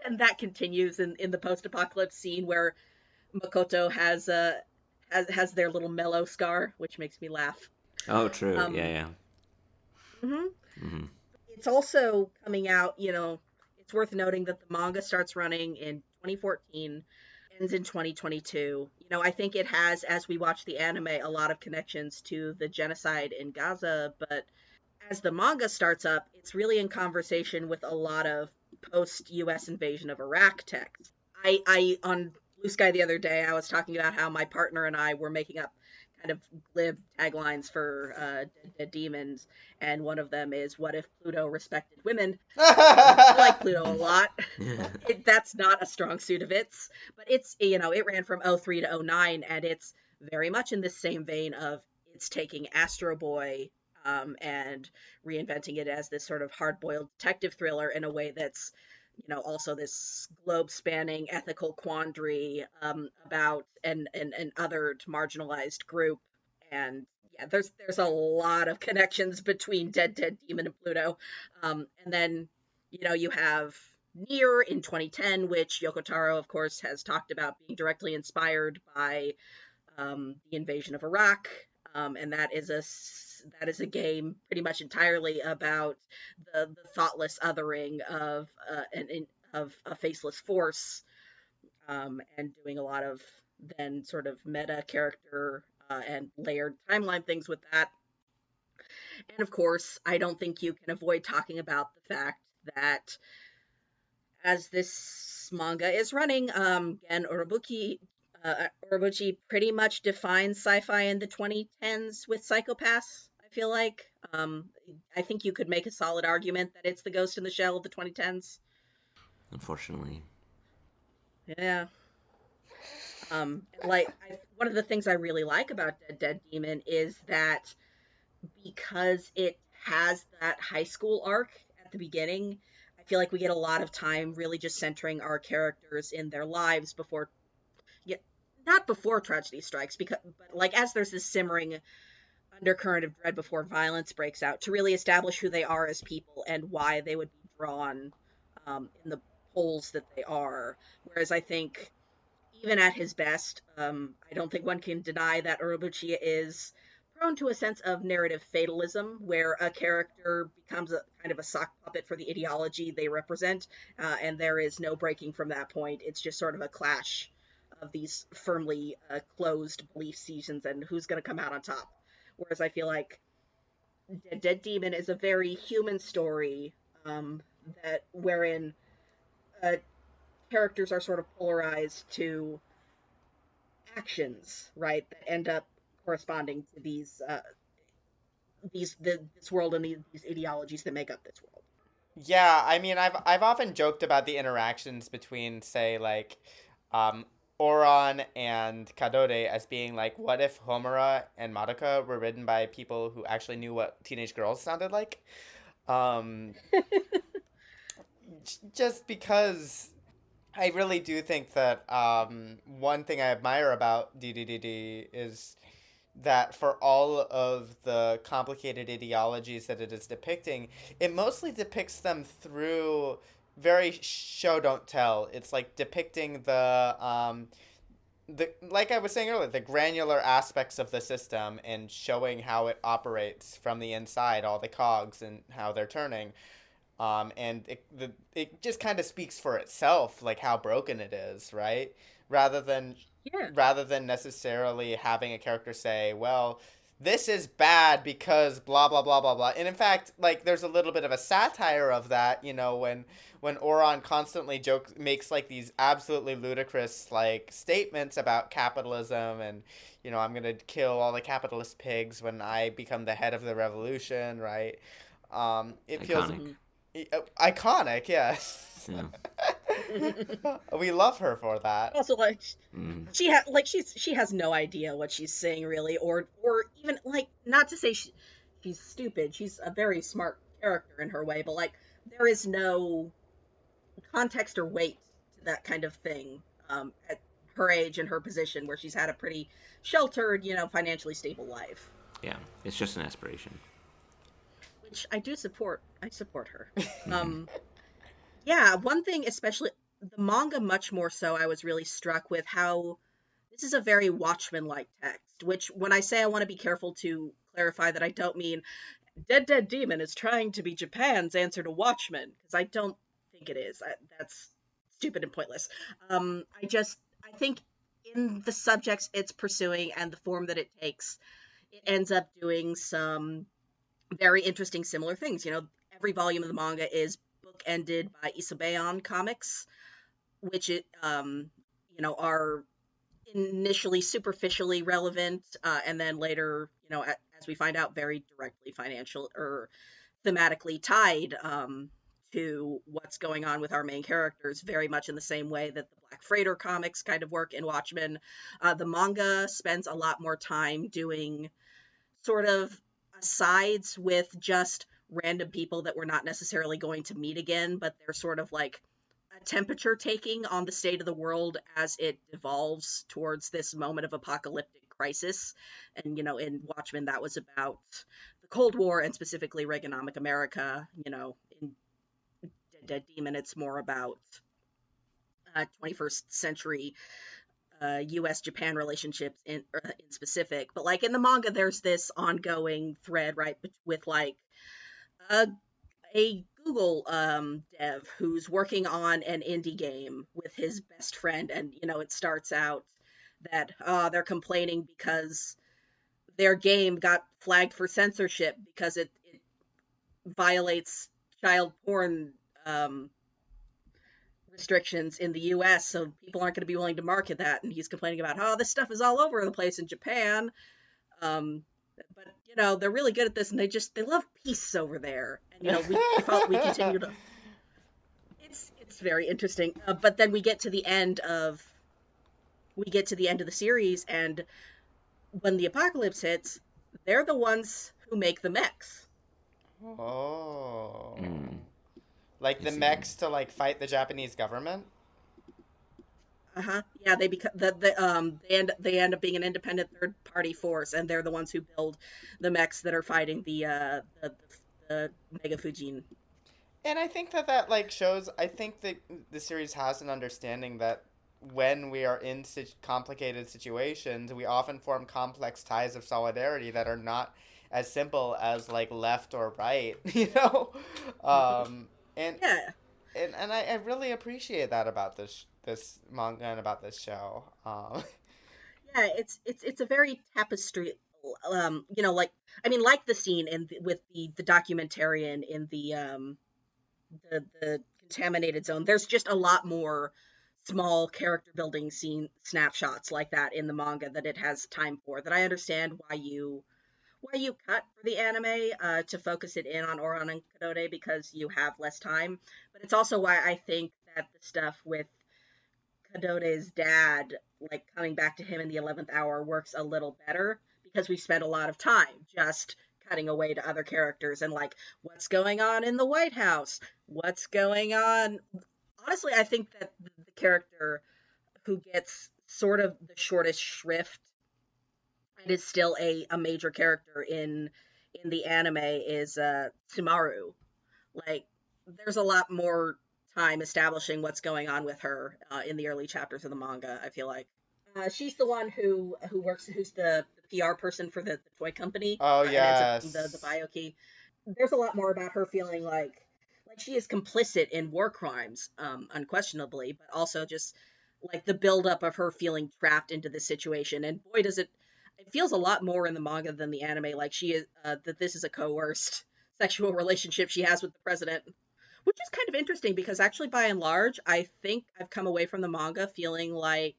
and that continues in the post-apocalypse scene where Makoto has their little mellow scar, which makes me laugh. Oh, true. Yeah, Um, yeah. mhm. Mm-hmm. It's also coming out. It's worth noting that the manga starts running in 2014, ends in 2022. I think it has, as we watch the anime, a lot of connections to the genocide in Gaza, but as the manga starts up, it's really in conversation with a lot of post-US invasion of Iraq text. I on Blue Sky the other day, I was talking about how my partner and I were making up kind of glib taglines for Dead Demons, and one of them is, "What if Pluto respected women?" I like Pluto a lot. That's not a strong suit of its, but it ran from '03 to '09, and it's very much in the same vein of, it's taking Astro Boy and reinventing it as this sort of hard-boiled detective thriller in a way that's, also this globe-spanning ethical quandary about an othered, marginalized group. And yeah, there's a lot of connections between Dead Demon and Pluto. And then, you have Nier in 2010, which Yoko Taro, of course, has talked about being directly inspired by the invasion of Iraq, and that is a game pretty much entirely about the thoughtless othering of a faceless force, and doing a lot of then sort of meta character and layered timeline things with that. And of course, I don't think you can avoid talking about the fact that as this manga is running, Gen Urobuchi pretty much defines sci-fi in the 2010s with Psychopaths, I feel like. I think you could make a solid argument that it's the Ghost in the Shell of the 2010s. Unfortunately. Yeah. One of the things I really like about Dead Demon is that because it has that high school arc at the beginning, I feel like we get a lot of time really just centering our characters in their lives before, yeah, not before tragedy strikes, but like as there's this simmering undercurrent of dread before violence breaks out, to really establish who they are as people and why they would be drawn in the holes that they are. Whereas I think even at his best, I don't think one can deny that Urobuchi is prone to a sense of narrative fatalism, where a character becomes a kind of a sock puppet for the ideology they represent, and there is no breaking from that point. It's just sort of a clash of these firmly closed belief seasons and who's going to come out on top. Whereas I feel like Dead Demon is a very human story, that wherein uh, characters are sort of polarized to actions, right, that end up corresponding to this world and these ideologies that make up this world. Yeah, I mean, I've often joked about the interactions between, say, like, um, Oron and Kadore as being like, what if Homura and Madoka were written by people who actually knew what teenage girls sounded like? Um, just because I really do think that one thing I admire about DDDD is that for all of the complicated ideologies that it is depicting, it mostly depicts them through very show don't tell. It's like depicting the like I was saying earlier, the granular aspects of the system and showing how it operates from the inside, all the cogs and how they're turning. And it just kind of speaks for itself, like how broken it is, right? Rather than Yeah. rather than necessarily having a character say, well, this is bad because blah blah blah blah blah. And in fact, like there's a little bit of a satire of that, when Oron constantly makes like these absolutely ludicrous like statements about capitalism and I'm gonna kill all the capitalist pigs when I become the head of the revolution, right? It feels Iconic. iconic, yes. Yeah. We love her for that. Also, like, Mm. she has no idea what she's saying really, or even like, not to say she's stupid. She's a very smart character in her way, but like there is no context or weight to that kind of thing at her age and her position, where she's had a pretty sheltered, financially stable life, Yeah, it's just an aspiration. which I do support. I support her. Yeah, one thing especially the manga, much more so, I was really struck with how this is a very Watchmen-like text, which when I say I want to be careful to clarify that I don't mean Dead Demon is trying to be Japan's answer to Watchmen, because I don't think it is. That's stupid and pointless. I think in the subjects it's pursuing and the form that it takes, it ends up doing some very interesting similar things. Every volume of the manga is bookended by Isobeon comics, which are initially superficially relevant, and then later, as we find out, very directly financial or thematically tied to what's going on with our main characters, very much in the same way that the Black Freighter comics kind of work in Watchmen. The manga spends a lot more time doing sort of asides with just random people that we're not necessarily going to meet again, but they're sort of like a temperature taking on the state of the world as it evolves towards this moment of apocalyptic crisis. And, in Watchmen, that was about the Cold War and specifically Reaganomic America. In Dead Demon, it's more about 21st century U.S.-Japan relationships in specific. But like in the manga, there's this ongoing thread, right, with like a Google dev who's working on an indie game with his best friend, and it starts out that they're complaining because their game got flagged for censorship because it violates child porn restrictions in the US, so people aren't going to be willing to market that. And he's complaining about how this stuff is all over the place in Japan. But they're really good at this, and they love peace over there. And we continue to. It's very interesting. But then we get to the end of the series, and when the apocalypse hits, they're the ones who make the mechs. Oh. Mm. Like the mechs to like fight the Japanese government? Yeah, they become they end up being an independent third party force, and they're the ones who build the mechs that are fighting the Mega Fujin. And I think that like shows. I think that the series has an understanding that when we are in complicated situations, we often form complex ties of solidarity that are not as simple as like left or right, and Yeah. and I really appreciate that about this manga and about this show. Yeah, it's a very tapestry, like the scene with the documentarian in the contaminated zone. There's just a lot more small character building scene snapshots like that in the manga that it has time for, that I understand why you cut for the anime to focus it in on Oran and Kadode, because you have less time. But it's also why I think that the stuff with Kadode's dad, like coming back to him in the 11th hour, works a little better because we spent a lot of time just cutting away to other characters and like what's going on in the White House, what's going on. Honestly, I think that the character who gets sort of the shortest shrift and is still a major character in the anime is Tsumaru. Like, there's a lot more time establishing what's going on with her in the early chapters of the manga, I feel like. She's the one who's the PR person for the toy company Oh, and ends up yes. the Bioki. There's a lot more about her feeling like she is complicit in war crimes, unquestionably, but also just like the buildup of her feeling trapped into this situation. And boy, does it feels a lot more in the manga than the anime. Like she is that this is a coerced sexual relationship she has with the president, which is kind of interesting because actually, by and large, I think I've come away from the manga feeling like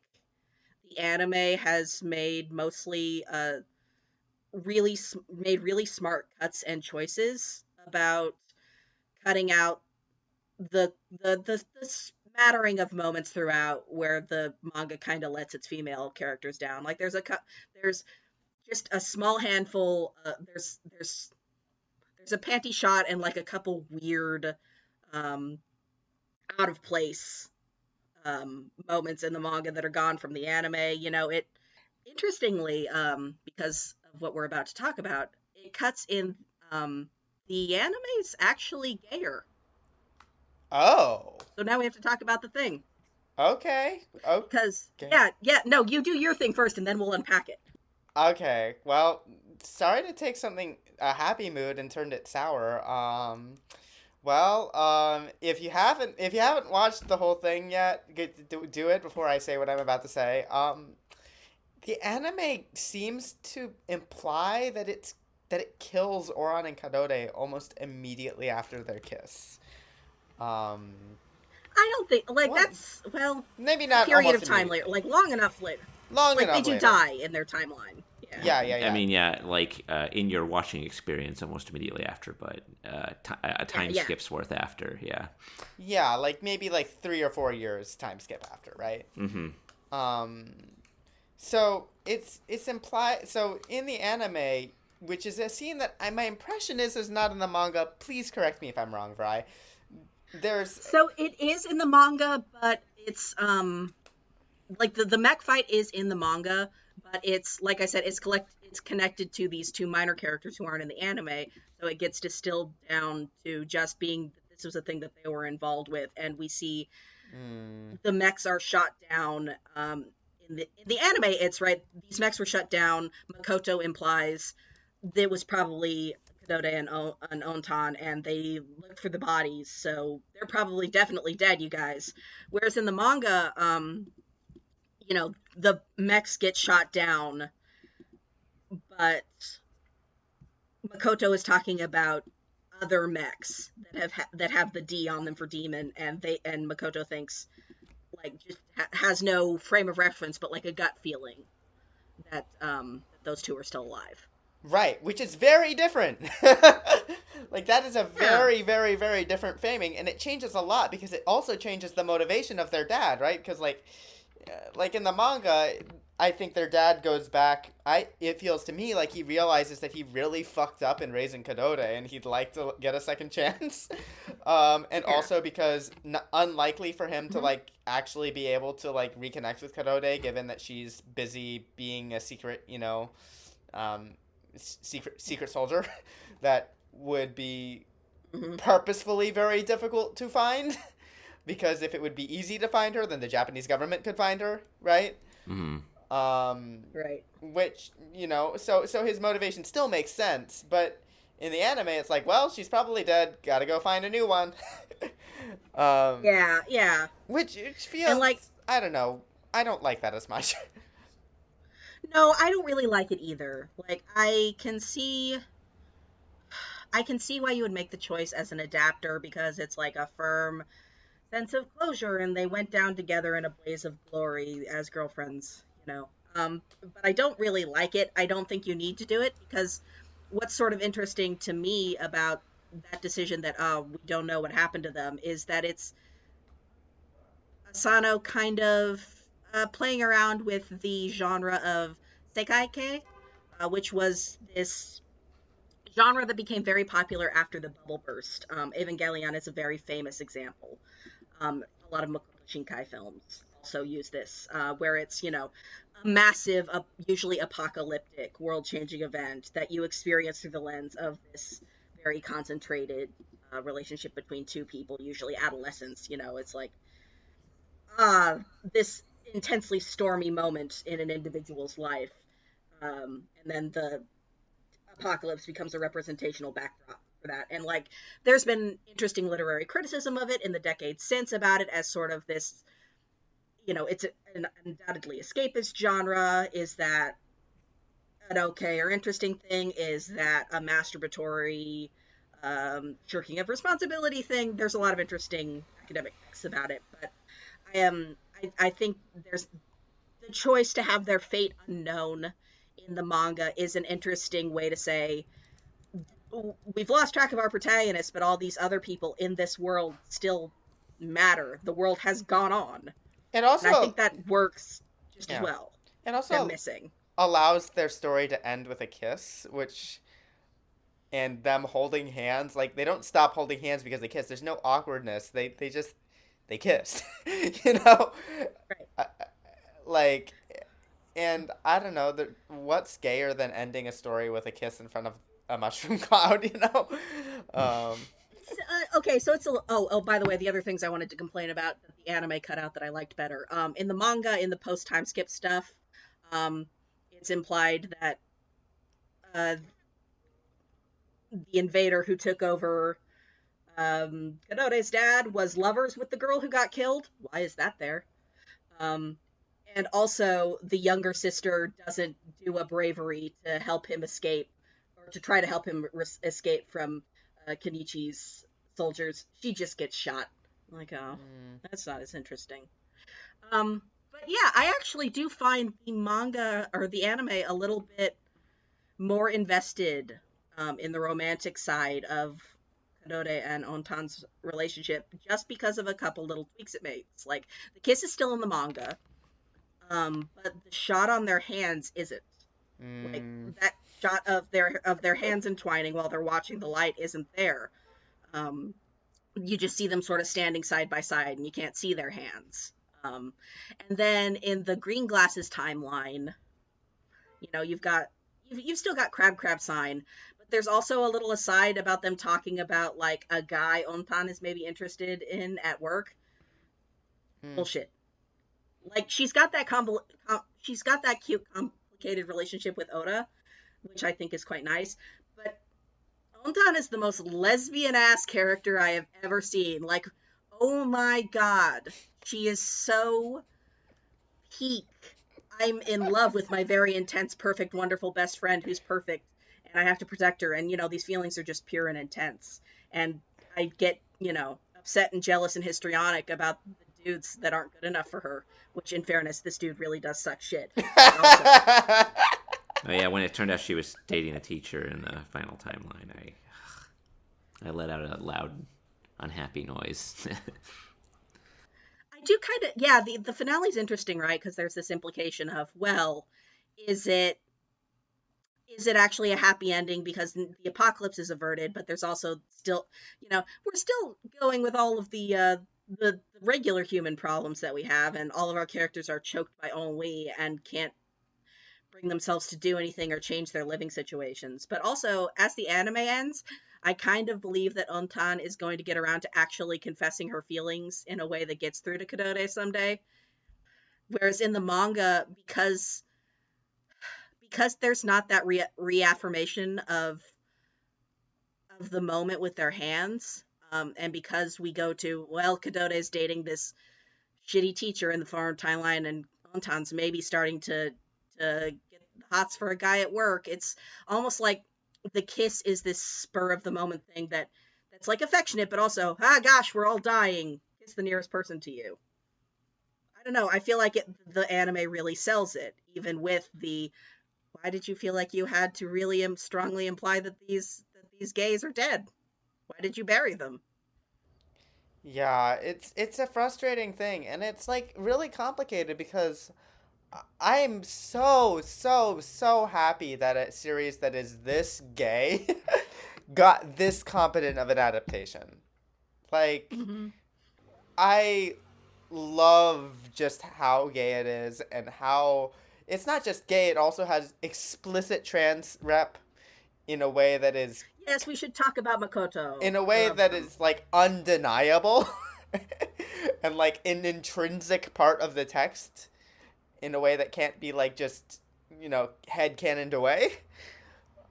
the anime has made mostly made really smart cuts and choices about cutting out the smattering of moments throughout where the manga kind of lets its female characters down. Like there's just a small handful. There's a panty shot and like a couple weird, out of place moments in the manga that are gone from the anime. You know, it interestingly, because of what we're about to talk about, it cuts in. The anime's actually gayer. Oh. So now we have to talk about the thing. Okay. Because Okay. no, you do your thing first, and then we'll unpack it. Okay. Well, sorry to take something a happy mood and turned it sour. If you haven't watched the whole thing yet, do it before I say what I'm about to say. The anime seems to imply that it kills Oran and Kadode almost immediately after their kiss. Um, I don't think like well, that's well maybe a not period of almost time immediately. later, like long enough later. Long Like they enough do later. die in their timeline. Yeah. Yeah, yeah, I yeah. mean, yeah, like in your watching experience, almost immediately after, but a time Yeah. skip's worth after, yeah. Yeah, like maybe like 3 or 4 years time skip after, right? Mm-hmm. Um, so it's implied. So in the anime, which is a scene that my impression is not in the manga. Please correct me if I'm wrong, Vrai. There's So it is in the manga, but it's like the mech fight is in the manga, but it's like I said, it's connected to these two minor characters who aren't in the anime, so it gets distilled down to just being that this was a thing that they were involved with, and we see the mechs are shot down. In the anime, it's right. These mechs were shut down. Makoto implies it was probably Kadode and Ontan, and they looked for the bodies, so they're probably definitely dead, you guys. Whereas in the manga, the mechs get shot down, but Makoto is talking about other mechs that have the D on them for demon, and Makoto thinks like just has no frame of reference, but like a gut feeling that those two are still alive. right, which is very different. Like that is a Yeah. very, very, very different framing, and it changes a lot because it also changes the motivation of their dad, right? Because like in the manga, I think their dad goes back. It feels to me like he realizes that he really fucked up in raising Kadode, and he'd like to get a second chance. And Yeah. also because unlikely for him to Mhm. like actually be able to like reconnect with Kadode, given that she's busy being a secret, um, secret soldier, that would be Mhm. purposefully very difficult to find. Because if it would be easy to find her, then the Japanese government could find her, right? Mm-hmm. Right. Which so his motivation still makes sense, but in the anime, it's like, well, she's probably dead. Gotta go find a new one. um, Yeah. Yeah. which And like, feels, I don't know. I don't like that as much. no, I don't really like it either. Like, I can see why you would make the choice as an adapter because it's like a firm sense of closure, and they went down together in a blaze of glory as girlfriends. But I don't really like it. I don't think you need to do it because what's sort of interesting to me about that decision that we don't know what happened to them is that it's Asano kind of playing around with the genre of seikaike, which was this genre that became very popular after the bubble burst. Evangelion is a very famous example. A lot of Makoto Shinkai films also use this, where it's, a massive, usually apocalyptic, world-changing event that you experience through the lens of this very concentrated relationship between two people, usually adolescents. It's like, this intensely stormy moment in an individual's life, and then the apocalypse becomes a representational backdrop for that. And like, there's been interesting literary criticism of it in the decades since about it as sort of this, it's an undoubtedly escapist genre. Is that an okay or interesting thing? Is that a masturbatory, shirking of responsibility thing? There's a lot of interesting academic texts about it, but I think there's the choice to have their fate unknown in the manga is an interesting way to say we've lost track of our protagonists, but all these other people in this world still matter. The world has gone on. It also, and I think that works just as yeah. well. It also Them missing. allows their story to end with a kiss, and them holding hands. Like, they don't stop holding hands because they kiss. There's no awkwardness. They kissed. Right. Like, and I don't know, what's gayer than ending a story with a kiss in front of a mushroom cloud? Okay, so it's by the way, the other things I wanted to complain about that the anime cut out that I liked better. In the manga, in the post time skip stuff, it's implied that the invader who took over Kadore's dad was lovers with the girl who got killed. Why is that there? And also, the younger sister doesn't do a bravery to help him escape, or to try to help him escape from Kenichi's soldiers. She just gets shot. Like, that's not as interesting. But yeah, I actually do find the manga or the anime a little bit more invested in the romantic side of Kadore and Ontan's relationship, just because of a couple little tweaks it makes. Like, the kiss is still in the manga, but the shot on their hands isn't. Like, that shot of their hands entwining while they're watching the light isn't there. You just see them sort of standing side by side, and you can't see their hands. And then in the Green Glasses timeline, you've still got Crab sign, but there's also a little aside about them talking about like a guy Ontan is maybe interested in at work. Bullshit. Like, she's got that cute complicated relationship with Oda, which I think is quite nice, but Ontan is the most lesbian ass character I have ever seen. Like, oh my god, she is so peak. I'm in love with my very intense, perfect, wonderful best friend who's perfect, and I have to protect her, and these feelings are just pure and intense, and I get upset and jealous and histrionic about the dudes that aren't good enough for her, which, in fairness, this dude really does suck shit. Oh yeah, when it turned out she was dating a teacher in the final timeline, I let out a loud, unhappy noise. I do kind of, yeah, the finale's interesting, right? Because there's this implication of, well, is it actually a happy ending because the apocalypse is averted, but there's also still, we're still going with all of the regular human problems that we have, and all of our characters are choked by ennui and can't bring themselves to do anything or change their living situations. But also, as the anime ends, I kind of believe that Ontan is going to get around to actually confessing her feelings in a way that gets through to Kadore someday. Whereas in the manga, because there's not that reaffirmation of the moment with their hands, and because we go to, well, Kadore's dating this shitty teacher in the foreign timeline, and Ontan's maybe starting to get the hots for a guy at work, it's almost like the kiss is this spur of the moment thing that's like affectionate, but also, gosh, we're all dying. Kiss the nearest person to you. I don't know. I feel like the anime really sells it, even with the why did you feel like you had to really strongly imply that these gays are dead? Why did you bury them? Yeah, it's a frustrating thing, and it's like really complicated because I'm so happy that a series that is this gay got this competent of an adaptation. Like, Mm-hmm. I love just how gay it is and how it's not just gay, it also has explicit trans rep in a way that is Yes, we should talk about Makoto. in a I way love that him. is like undeniable and like an intrinsic part of the text in a way that can't be like just headcanoned away.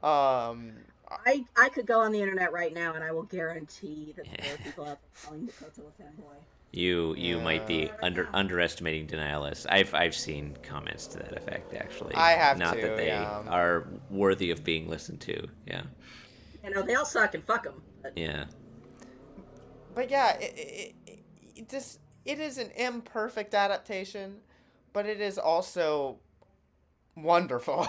Um, I could go on the internet right now and I will guarantee that there are people out there calling Makoto a fanboy. You might yeah, be Right now. underestimating denialists. I've seen comments to that effect actually. I have Not that to. they Yeah, are worthy of being listened to. Yeah. They all suck and fuck them. But Yeah. but yeah, it is an imperfect adaptation, but it is also wonderful.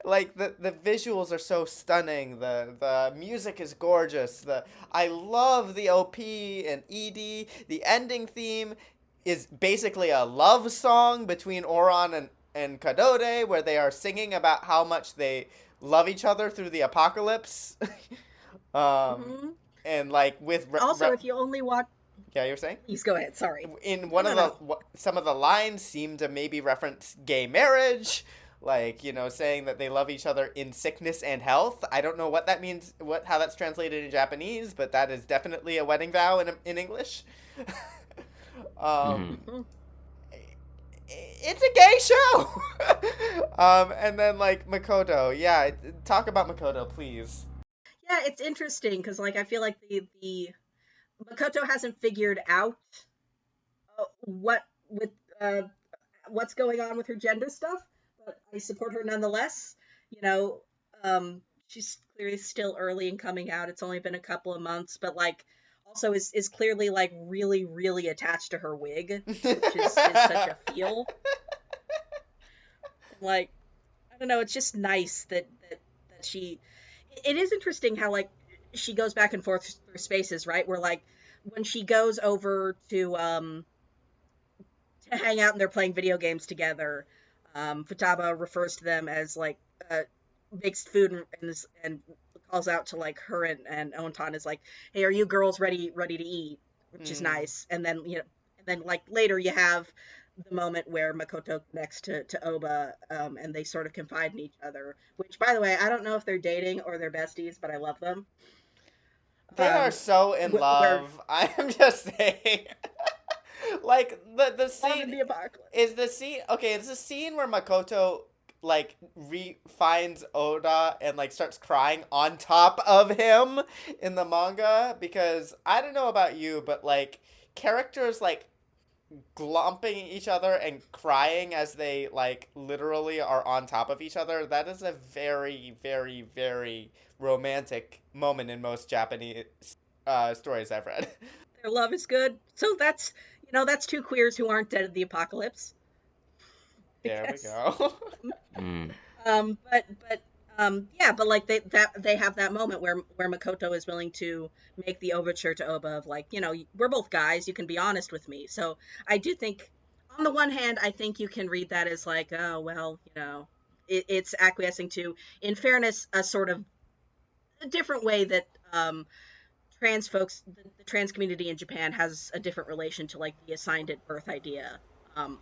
Like the visuals are so stunning. The music is gorgeous. The I love the OP and ED. The ending theme is basically a love song between Oran and Kadode, where they are singing about how much they love each other through the apocalypse. um, hmm and like also, if you only watch, yeah, you're saying please go ahead. Sorry. in No, one no, of no. some of the lines seem to maybe reference gay marriage, like saying that they love each other in sickness and health. I don't know what that means, how that's translated in Japanese, but that is definitely a wedding vow in English. Hmm. um, it's a gay show. And then like Makoto, yeah, talk about Makoto, please. Yeah, it's interesting because I feel like the Makoto hasn't figured out what with uh, what's going on with her gender stuff, but I support her nonetheless. You know, she's clearly still early in coming out. It's only been a couple of months, but also is clearly really really attached to her wig, which is such a feel. Like I don't know, it's just nice that she. It is interesting how she goes back and forth through spaces, right? Where when she goes over to hang out and they're playing video games together. Futaba refers to them as makes food and calls out to her and Ontan is like, "Hey, are you girls ready to eat?" Which is Mm. nice. And then later you have the moment where Makoto connects to Oba, and they sort of confide in each other. Which, by the way, I don't know if they're dating or they're besties, but I love them. They are so in Where love. I'm just saying. Like the love scene in the apocalypse. is the scene. Okay, it's a scene where Makoto like finds Oda and like starts crying on top of him in the manga, because I don't know about you, but like characters like glomping each other and crying as they like literally are on top of each other, that is a very romantic moment in most Japanese stories I've read. Their love is good. So that's two queers who aren't dead in the apocalypse. I There we guess. go. Mm. Yeah, but they have that moment where Makoto is willing to make the overture to Oba of we're both guys, you can be honest with me. So I do think on the one hand, I think you can read that as oh well, it's acquiescing to, in fairness, a sort of a different way that trans folks, the trans community in Japan has a different relation to the assigned at birth idea, of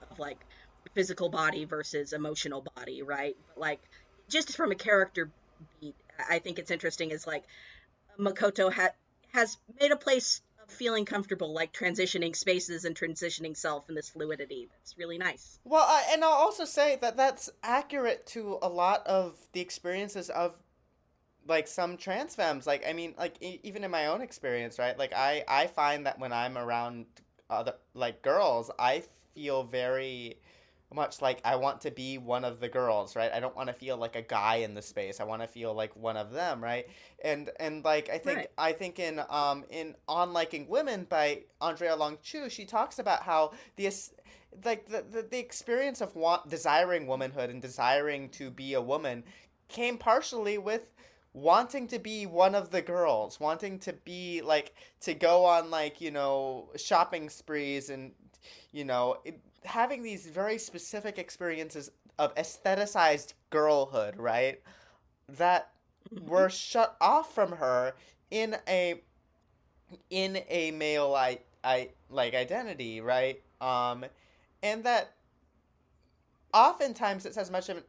physical body versus emotional body, right? But just from a character beat, I think it's interesting is Makoto has made a place of feeling comfortable, transitioning spaces and transitioning self in this fluidity. That's really nice. Well, and I'll also say that that's accurate to a lot of the experiences of like some trans femmes. Like I mean, like even in my own experience, right? Like I find that when I'm around other like girls, I feel very much like I want to be one of the girls, right? I don't want to feel like a guy in the space. I want to feel like one of them, right? And like Right. I think in On Liking Women by Andrea Long Chu, she talks about how like the experience of desiring womanhood and desiring to be a woman came partially with wanting to be one of the girls, wanting to be like to go on like, shopping sprees and having these very specific experiences of aestheticized girlhood, right? That Mhm. were shut off from her in a male I like identity, right? And that oftentimes it's as much of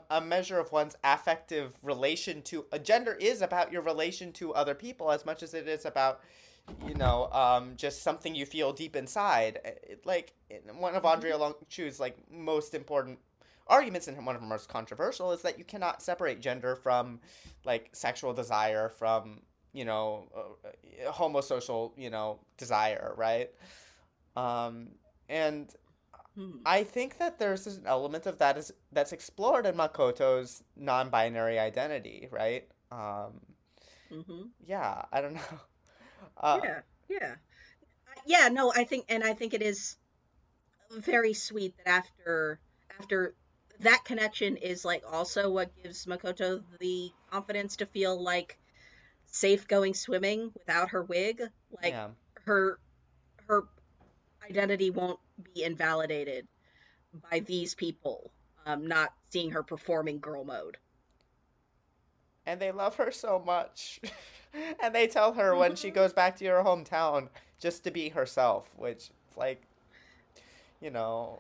a measure of one's affective relation to a gender is about your relation to other people as much as it is about just something you feel deep inside. Like one of Mhm. Andrea Longchu's like most important arguments, and one of her most controversial, is that you cannot separate gender from like sexual desire from homosocial desire, right? um and Mhm. I think that there's an element of that that's explored in Makoto's non-binary identity, right? Mhm. Yeah, I don't know. Uh, Yeah. Yeah. Yeah. No, I think it is very sweet that after that connection is like also what gives Makoto the confidence to feel like safe going swimming without her wig. Like yeah, her her identity won't be invalidated by these people not seeing her performing girl mode. and they love her so much, and they tell her when she Mhm. goes back to her hometown just to be herself, which like you know.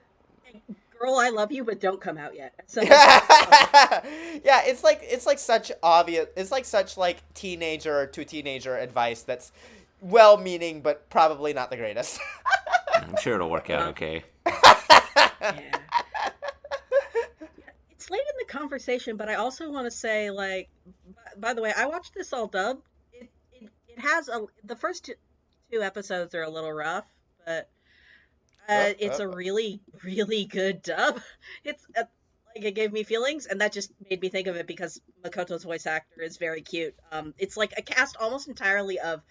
Girl, I love you, but don't come out yet. So Yeah, it's like such obvious. It's like such like teenager to teenager advice that's well-meaning but probably not the greatest. I'm sure it'll work out uh, okay. yeah. Yeah, it's late in the conversation, but I also want to say, like, by the way, I watched this all dubbed. It has the first two episodes are a little rough, but it's a really, really good dub. It's like it gave me feelings, and that just made me think of it because Makoto's voice actor is very cute. It's like a cast almost entirely of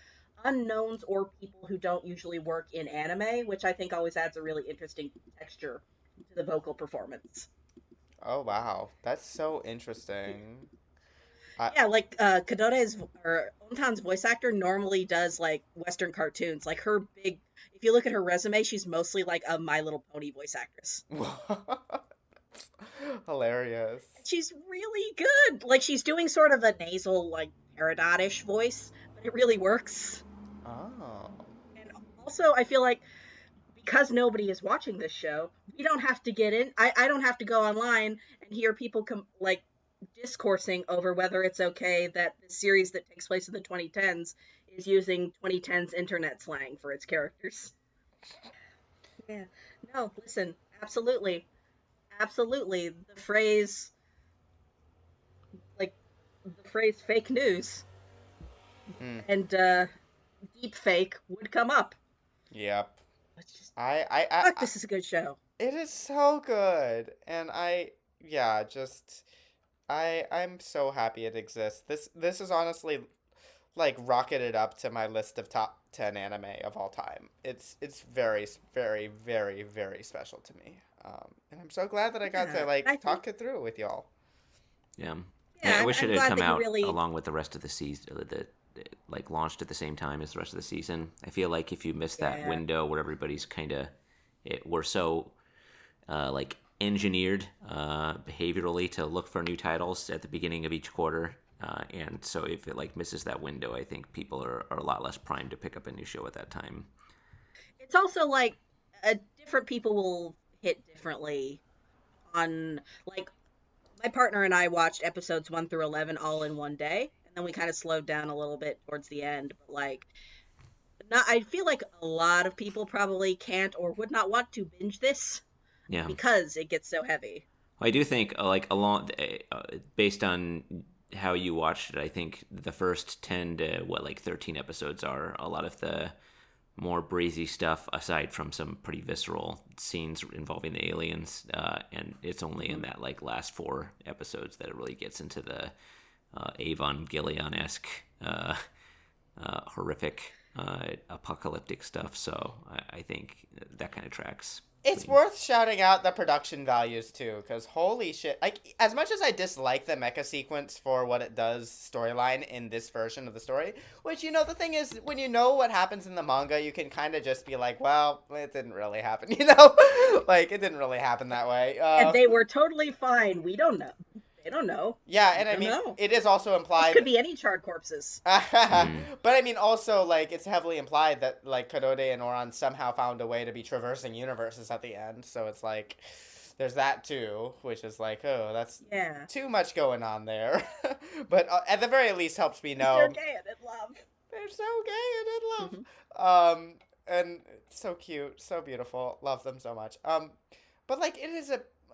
unknowns or people who don't usually work in anime, which I think always adds a really interesting texture to the vocal performance. Oh wow, that's so interesting. I Yeah, like Kadore's or Ontan's voice actor normally does like Western cartoons. Like her big, if you look at her resume, she's mostly like a My Little Pony voice actress. hilarious. And she's really good. Like she's doing sort of a nasal, like Peridot-ish voice, but it really works. Oh. And also, I feel like because nobody is watching this show, we don't have to get in. I don't have to go online and hear people like discoursing over whether it's okay that the series that takes place in the 2010s is using 2010s internet slang for its characters. Yeah. No, listen, absolutely. Absolutely. Like, the phrase fake news Hmm. and deep fake would come up. Yep. It's just, fuck, I this is a good show. it is so good, and yeah, just I'm so happy it exists. This is honestly like rocketed up to my list of top 10 anime of all time. It's very very very very special to me. And I'm so glad that I got to Yeah. And I like think, talk it through with y'all. Yeah, I yeah, wish it I'm had glad come that you out really, along with the rest of the season. Like launched at the same time as the rest of the season. I feel like if you miss that yeah. window where everybody's kind of, we're so like engineered behaviorally to look for new titles at the beginning of each quarter. And so if it like misses that window, I think people are a lot less primed to pick up a new show at that time. It's also like different people will hit differently on, like, my partner and I watched episodes 1 through 11 all in one day, and then we kind of slowed down a little bit towards the end, but like, not, I feel like a lot of people probably can't or would not want to binge this Yeah, because it gets so heavy. I do think like along based on how you watched it, I think the first 10 to what like 13 episodes are a lot of the more breezy stuff aside from some pretty visceral scenes involving the aliens, and it's only in Mhm. that like last 4 episodes that it really gets into the Avon Gileon-esque horrific apocalyptic stuff. So I think that kind of tracks. It's worth shouting out the production values too, because holy shit! Like, as much as I dislike the mecha sequence for what it does storyline in this version of the story, which, you know, the thing is, when you know what happens in the manga, you can kind of just be like, well, it didn't really happen, you know, like it didn't really happen that way. And they were totally fine. We don't know. They don't know. Yeah, and I don't mean, know. it is also This implied. could be any charred corpses. But I mean, also, like, it's heavily implied that, like, Kadode and Oran somehow found a way to be traversing universes at the end. So it's like, there's that too, which is like, oh, that's too much going on there. But at the very least, helps me know they're gay and in love. They're so gay and in love. And it's so cute, so beautiful. Love them so much. But like, it is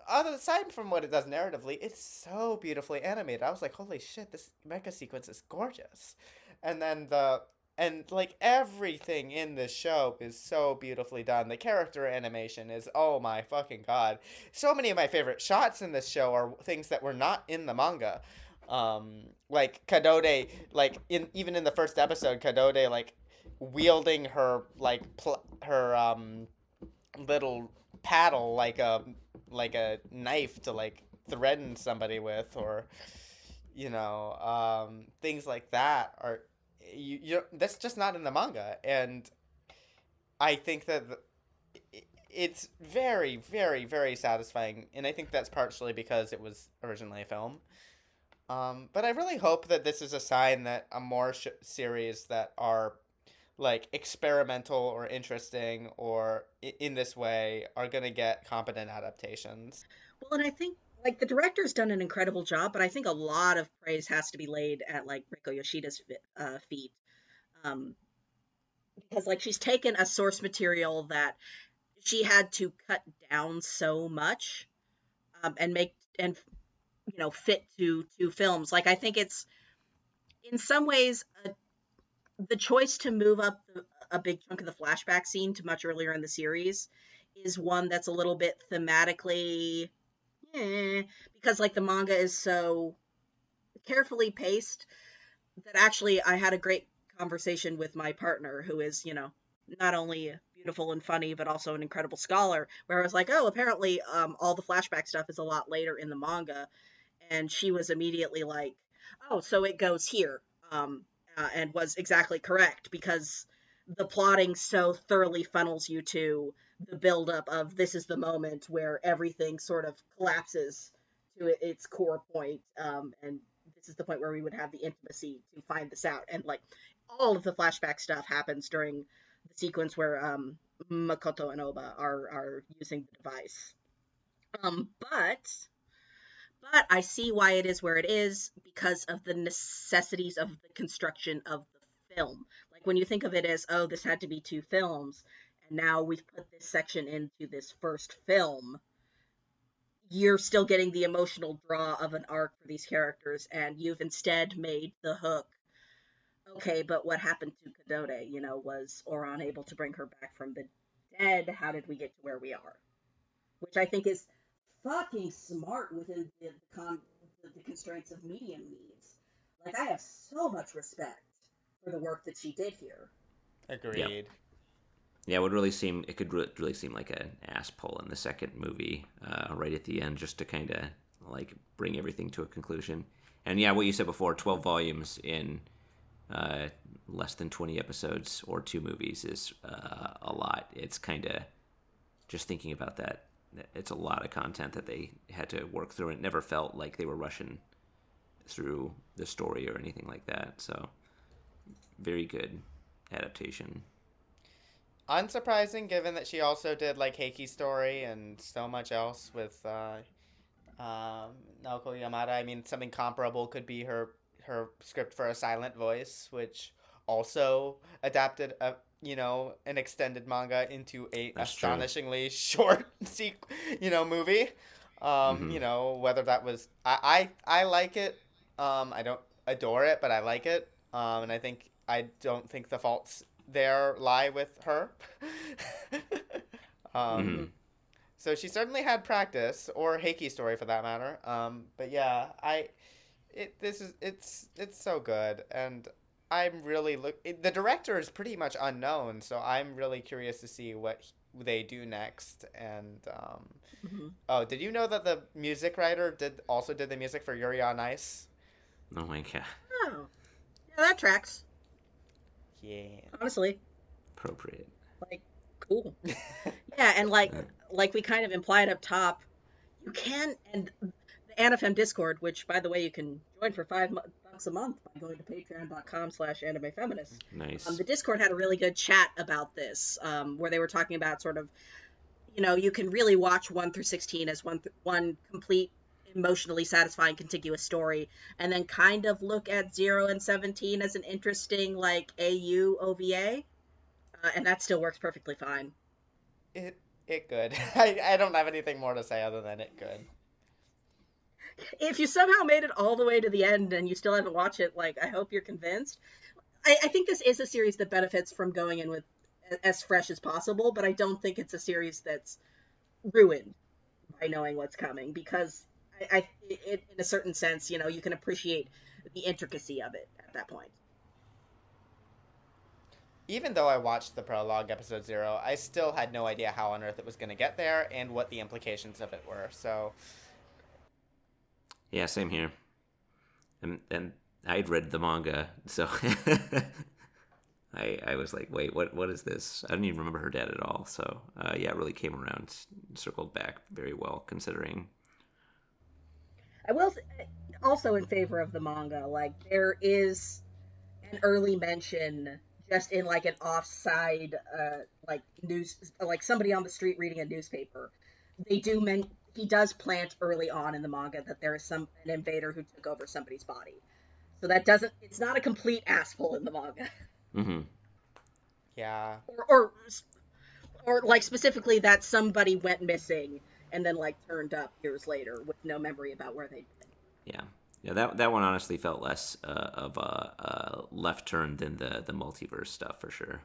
aside from what it does narratively, it's so beautifully animated. I was like, holy shit, this mecha sequence is gorgeous. And then like, everything in this show is so beautifully done. The character animation is, oh my fucking god. So many of my favorite shots in this show are things that were not in the manga. Like Kadode, like even in the first episode, Kadode, like, wielding her, like, her little paddle like a knife to, like, threaten somebody with, or, you know, things like that are that's just not in the manga. And I think that it's very, very, very satisfying, and I think that's partially because it was originally a film. But I really hope that this is a sign that a more series that are, like, experimental or interesting or in this way are going to get competent adaptations. Well, and I think, like, the director's done an incredible job, but I think a lot of praise has to be laid at, like, Riko Yoshida's feet. Because, like, she's taken a source material that she had to cut down so much, and you know, fit to films. Like, I think it's, in some ways, the choice to move up a big chunk of the flashback scene to much earlier in the series is one that's a little bit thematically, because, like, the manga is so carefully paced that actually I had a great conversation with my partner, who is, you know, not only beautiful and funny, but also an incredible scholar, where I was like, oh, apparently all the flashback stuff is a lot later in the manga. And she was immediately like, oh, so it goes here, and was exactly correct, because the plotting so thoroughly funnels you to the buildup of, this is the moment where everything sort of collapses to its core point, and this is the point where we would have the intimacy to find this out. And, like, all of the flashback stuff happens during the sequence where Makoto and Oba are using the device. But I see why it is where it is, because of the necessities of the construction of the film. Like, when you think of it as, oh, this had to be 2 films, and now we've put this section into this first film, you're still getting the emotional draw of an arc for these characters, and you've instead made the hook, okay, but what happened to Kadode? You know, was Oran able to bring her back from the dead? How did we get to where we are? Which I think is fucking smart within the constraints of medium needs. Like, I have so much respect for the work that she did here. Agreed. Yeah, it could really seem like an ass pull in the second movie, right at the end, just to kind of, like, bring everything to a conclusion. And yeah, what you said before, 12 volumes in less than 20 episodes or 2 movies is a lot. It's kind of, just thinking about that, it's a lot of content that they had to work through, and it never felt like they were rushing through the story or anything like that. So, very good adaptation. Unsurprising, given that she also did, like, Heiki's Story and so much else with Naoko Yamada. I mean, something comparable could be her script for A Silent Voice, which also adapted an extended manga into a That's astonishingly short movie. Whether that was, I like it. I don't adore it, but I like it. And I don't think the faults there lie with her. So she certainly had practice, or Heiki's Story for that matter. But yeah, it's so good, and I'm really the director is pretty much unknown, so I'm really curious to see what they do next. And Mm-hmm. oh, did you know that the music writer also did the music for Yuri on Ice? Oh my god. Oh, yeah, that tracks. Yeah. Honestly, Appropriate. like, cool. Yeah, and like we kind of implied up top, you can, and the AniFem Discord, which by the way you can join for $5 a month by going to patreon.com/animefeminist. Nice. The Discord had a really good chat about this, where they were talking about sort of, you can really watch 1 through 16 as one complete emotionally satisfying contiguous story, and then kind of look at 0 and 17 as an interesting like AU OVA, and that still works perfectly fine. It good. I don't have anything more to say other than it good. If you somehow made it all the way to the end and you still haven't watched it, like, I hope you're convinced. I think this is a series that benefits from going in with as fresh as possible, but I don't think it's a series that's ruined by knowing what's coming, because in a certain sense, you can appreciate the intricacy of it at that point. Even though I watched the prologue, episode 0, I still had no idea how on earth it was going to get there and what the implications of it were. So, yeah, same here. And I'd read the manga, so I was like, wait, what is this? I didn't even remember her dad at all. So yeah, it really came around, circled back very well, considering. I will also in favor of the manga. Like, there is an early mention just in like an offside, like news, like somebody on the street reading a newspaper. He does plant early on in the manga that there is an invader who took over somebody's body. So it's not a complete asshole in the manga. Mm-hmm. Yeah. Or like specifically that somebody went missing and then like turned up years later with no memory about where they'd been. Yeah, that one honestly felt less of a left turn than the multiverse stuff for sure.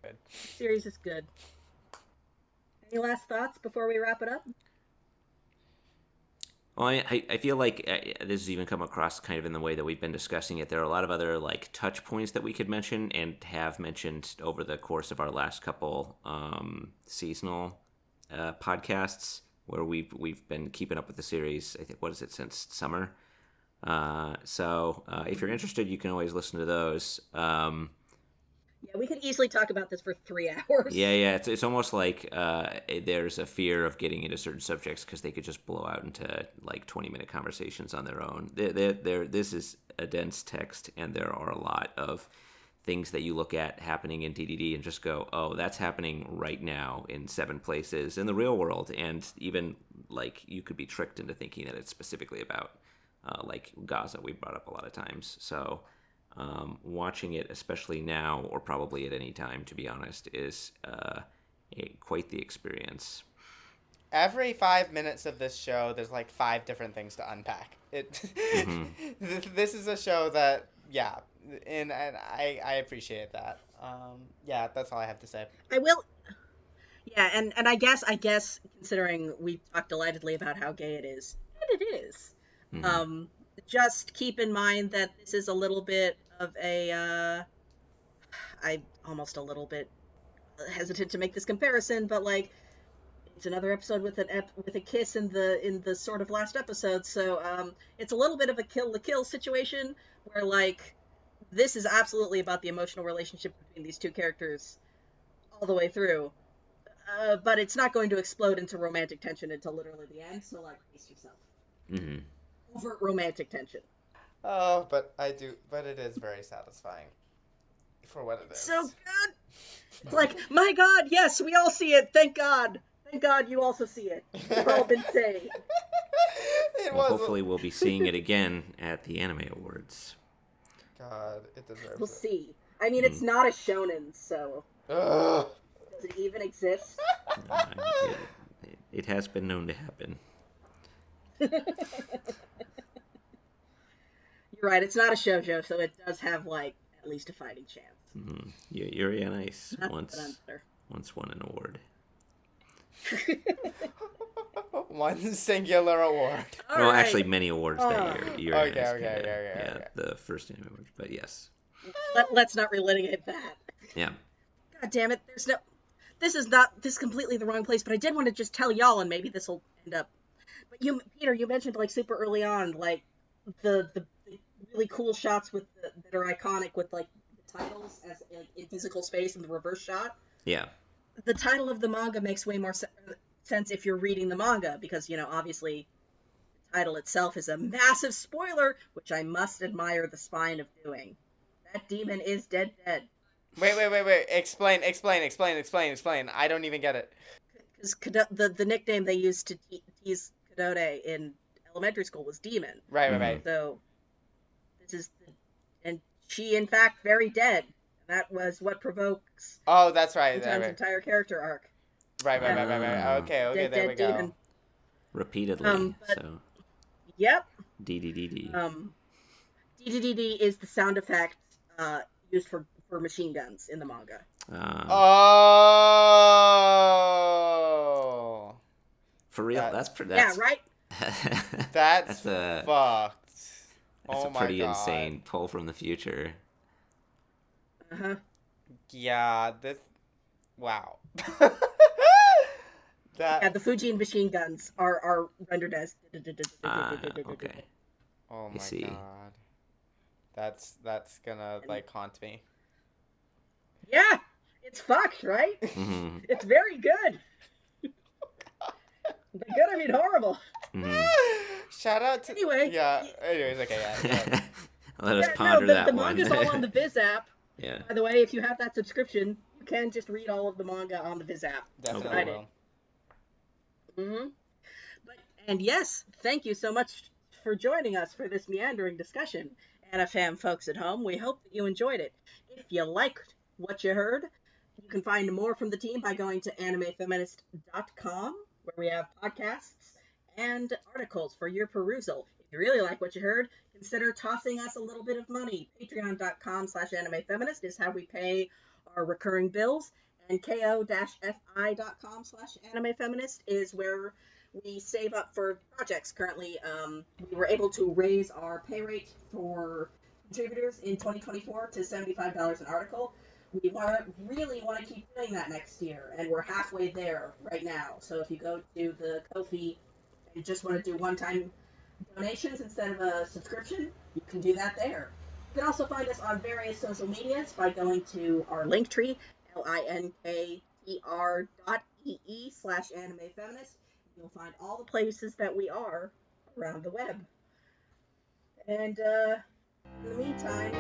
Good. Series is good. Any last thoughts before we wrap it up? Well, I feel like this has even come across kind of in the way that we've been discussing it. There are a lot of other like touch points that we could mention and have mentioned over the course of our last couple seasonal podcasts, where we've been keeping up with the series. I think, what is it, since summer? So if you're interested, you can always listen to those. Yeah, we could easily talk about this for 3 hours. Yeah. It's almost like there's a fear of getting into certain subjects because they could just blow out into like 20-minute conversations on their own. This is a dense text, and there are a lot of things that you look at happening in DDD and just go, oh, that's happening right now in 7 places in the real world. And even like you could be tricked into thinking that it's specifically about like Gaza, we brought up a lot of times. So watching it, especially now, or probably at any time, to be honest, is quite the experience. Every 5 minutes of this show, there's like 5 different things to unpack. Mm-hmm. This is a show that, yeah, and I appreciate that. Yeah, that's all I have to say. I will. Yeah, and I guess considering we talked delightedly about how gay it is, and it is. Mm-hmm. Just keep in mind that this is a little bit of a, I'm almost a little bit hesitant to make this comparison, but like, it's another episode with a kiss in the sort of last episode, so it's a little bit of a kill the kill situation where like this is absolutely about the emotional relationship between these two characters all the way through, but it's not going to explode into romantic tension until literally the end. So like, brace yourself. Mm-hmm. Overt romantic tension. Oh, but it is very satisfying for what it is. So good. Like, my God, yes, we all see it. Thank God. Thank God you also see it. We've all been saved. Hopefully we'll be seeing it again at the Anime Awards. God, it deserves We'll it. see. I mean, it's not a shonen, so... Ugh. Does it even exist? It has been known to happen. You're right, it's not a shoujo, so it does have, like, at least a fighting chance. Mm-hmm. Yuri on Ice once won an award. One singular award. Well, actually, many awards that year. Okay. The first Anime Awards, but yes. Let's not relitigate that. Yeah. God damn it, this is completely the wrong place, but I did want to just tell y'all, and maybe this will end up. But Peter, you mentioned like super early on, like the really cool shots with that are iconic with like the titles as like, in physical space and the reverse shot. Yeah. The title of the manga makes way more sense if you're reading the manga because obviously the title itself is a massive spoiler, which I must admire the spine of doing. That demon is dead. Wait. Explain. I don't even get it. Because the nickname they used to tease Kadode in elementary school was Demon. Right. So this is, and she in fact very dead. That was what provokes. Oh, that's right. Time's entire character arc. Right. Okay, dead, there we go. Demon. Repeatedly. So. Yep. Dededede. Dededede is the sound effect used for machine guns in the manga. Oh. For real? That's yeah, right? That's fucked. That's a pretty insane pull from the future. Uh-huh. Yeah, wow. Yeah, the Fujin machine guns are rendered as okay. Oh my god. That's gonna like haunt me. Yeah, it's fucked, right? Mm-hmm. It's very good. By good, I mean horrible. Mm-hmm. Shout out to Anyways, okay, yeah. Let us ponder that the one. The manga's all on the Viz app. Yeah. By the way, if you have that subscription, you can just read all of the manga on the Viz app. Definitely will. Mm-hmm. And yes, thank you so much for joining us for this meandering discussion. AniFam folks at home, we hope that you enjoyed it. If you liked what you heard, you can find more from the team by going to animefeminist.com, where we have podcasts and articles for your perusal. If you really like what you heard, consider tossing us a little bit of money. Patreon.com/animefeminist is how we pay our recurring bills, and ko-fi.com/animefeminist is where we save up for projects. Currently, we were able to raise our pay rate for contributors in 2024 to $75 an article. We really want to keep doing that next year, and we're halfway there right now. So if you go to the Ko-fi and you just want to do one-time donations instead of a subscription, you can do that there. You can also find us on various social medias by going to our link tree, linktr.ee/animefeminist. You'll find all the places that we are around the web. And in the meantime,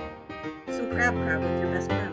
some crab with your best friend.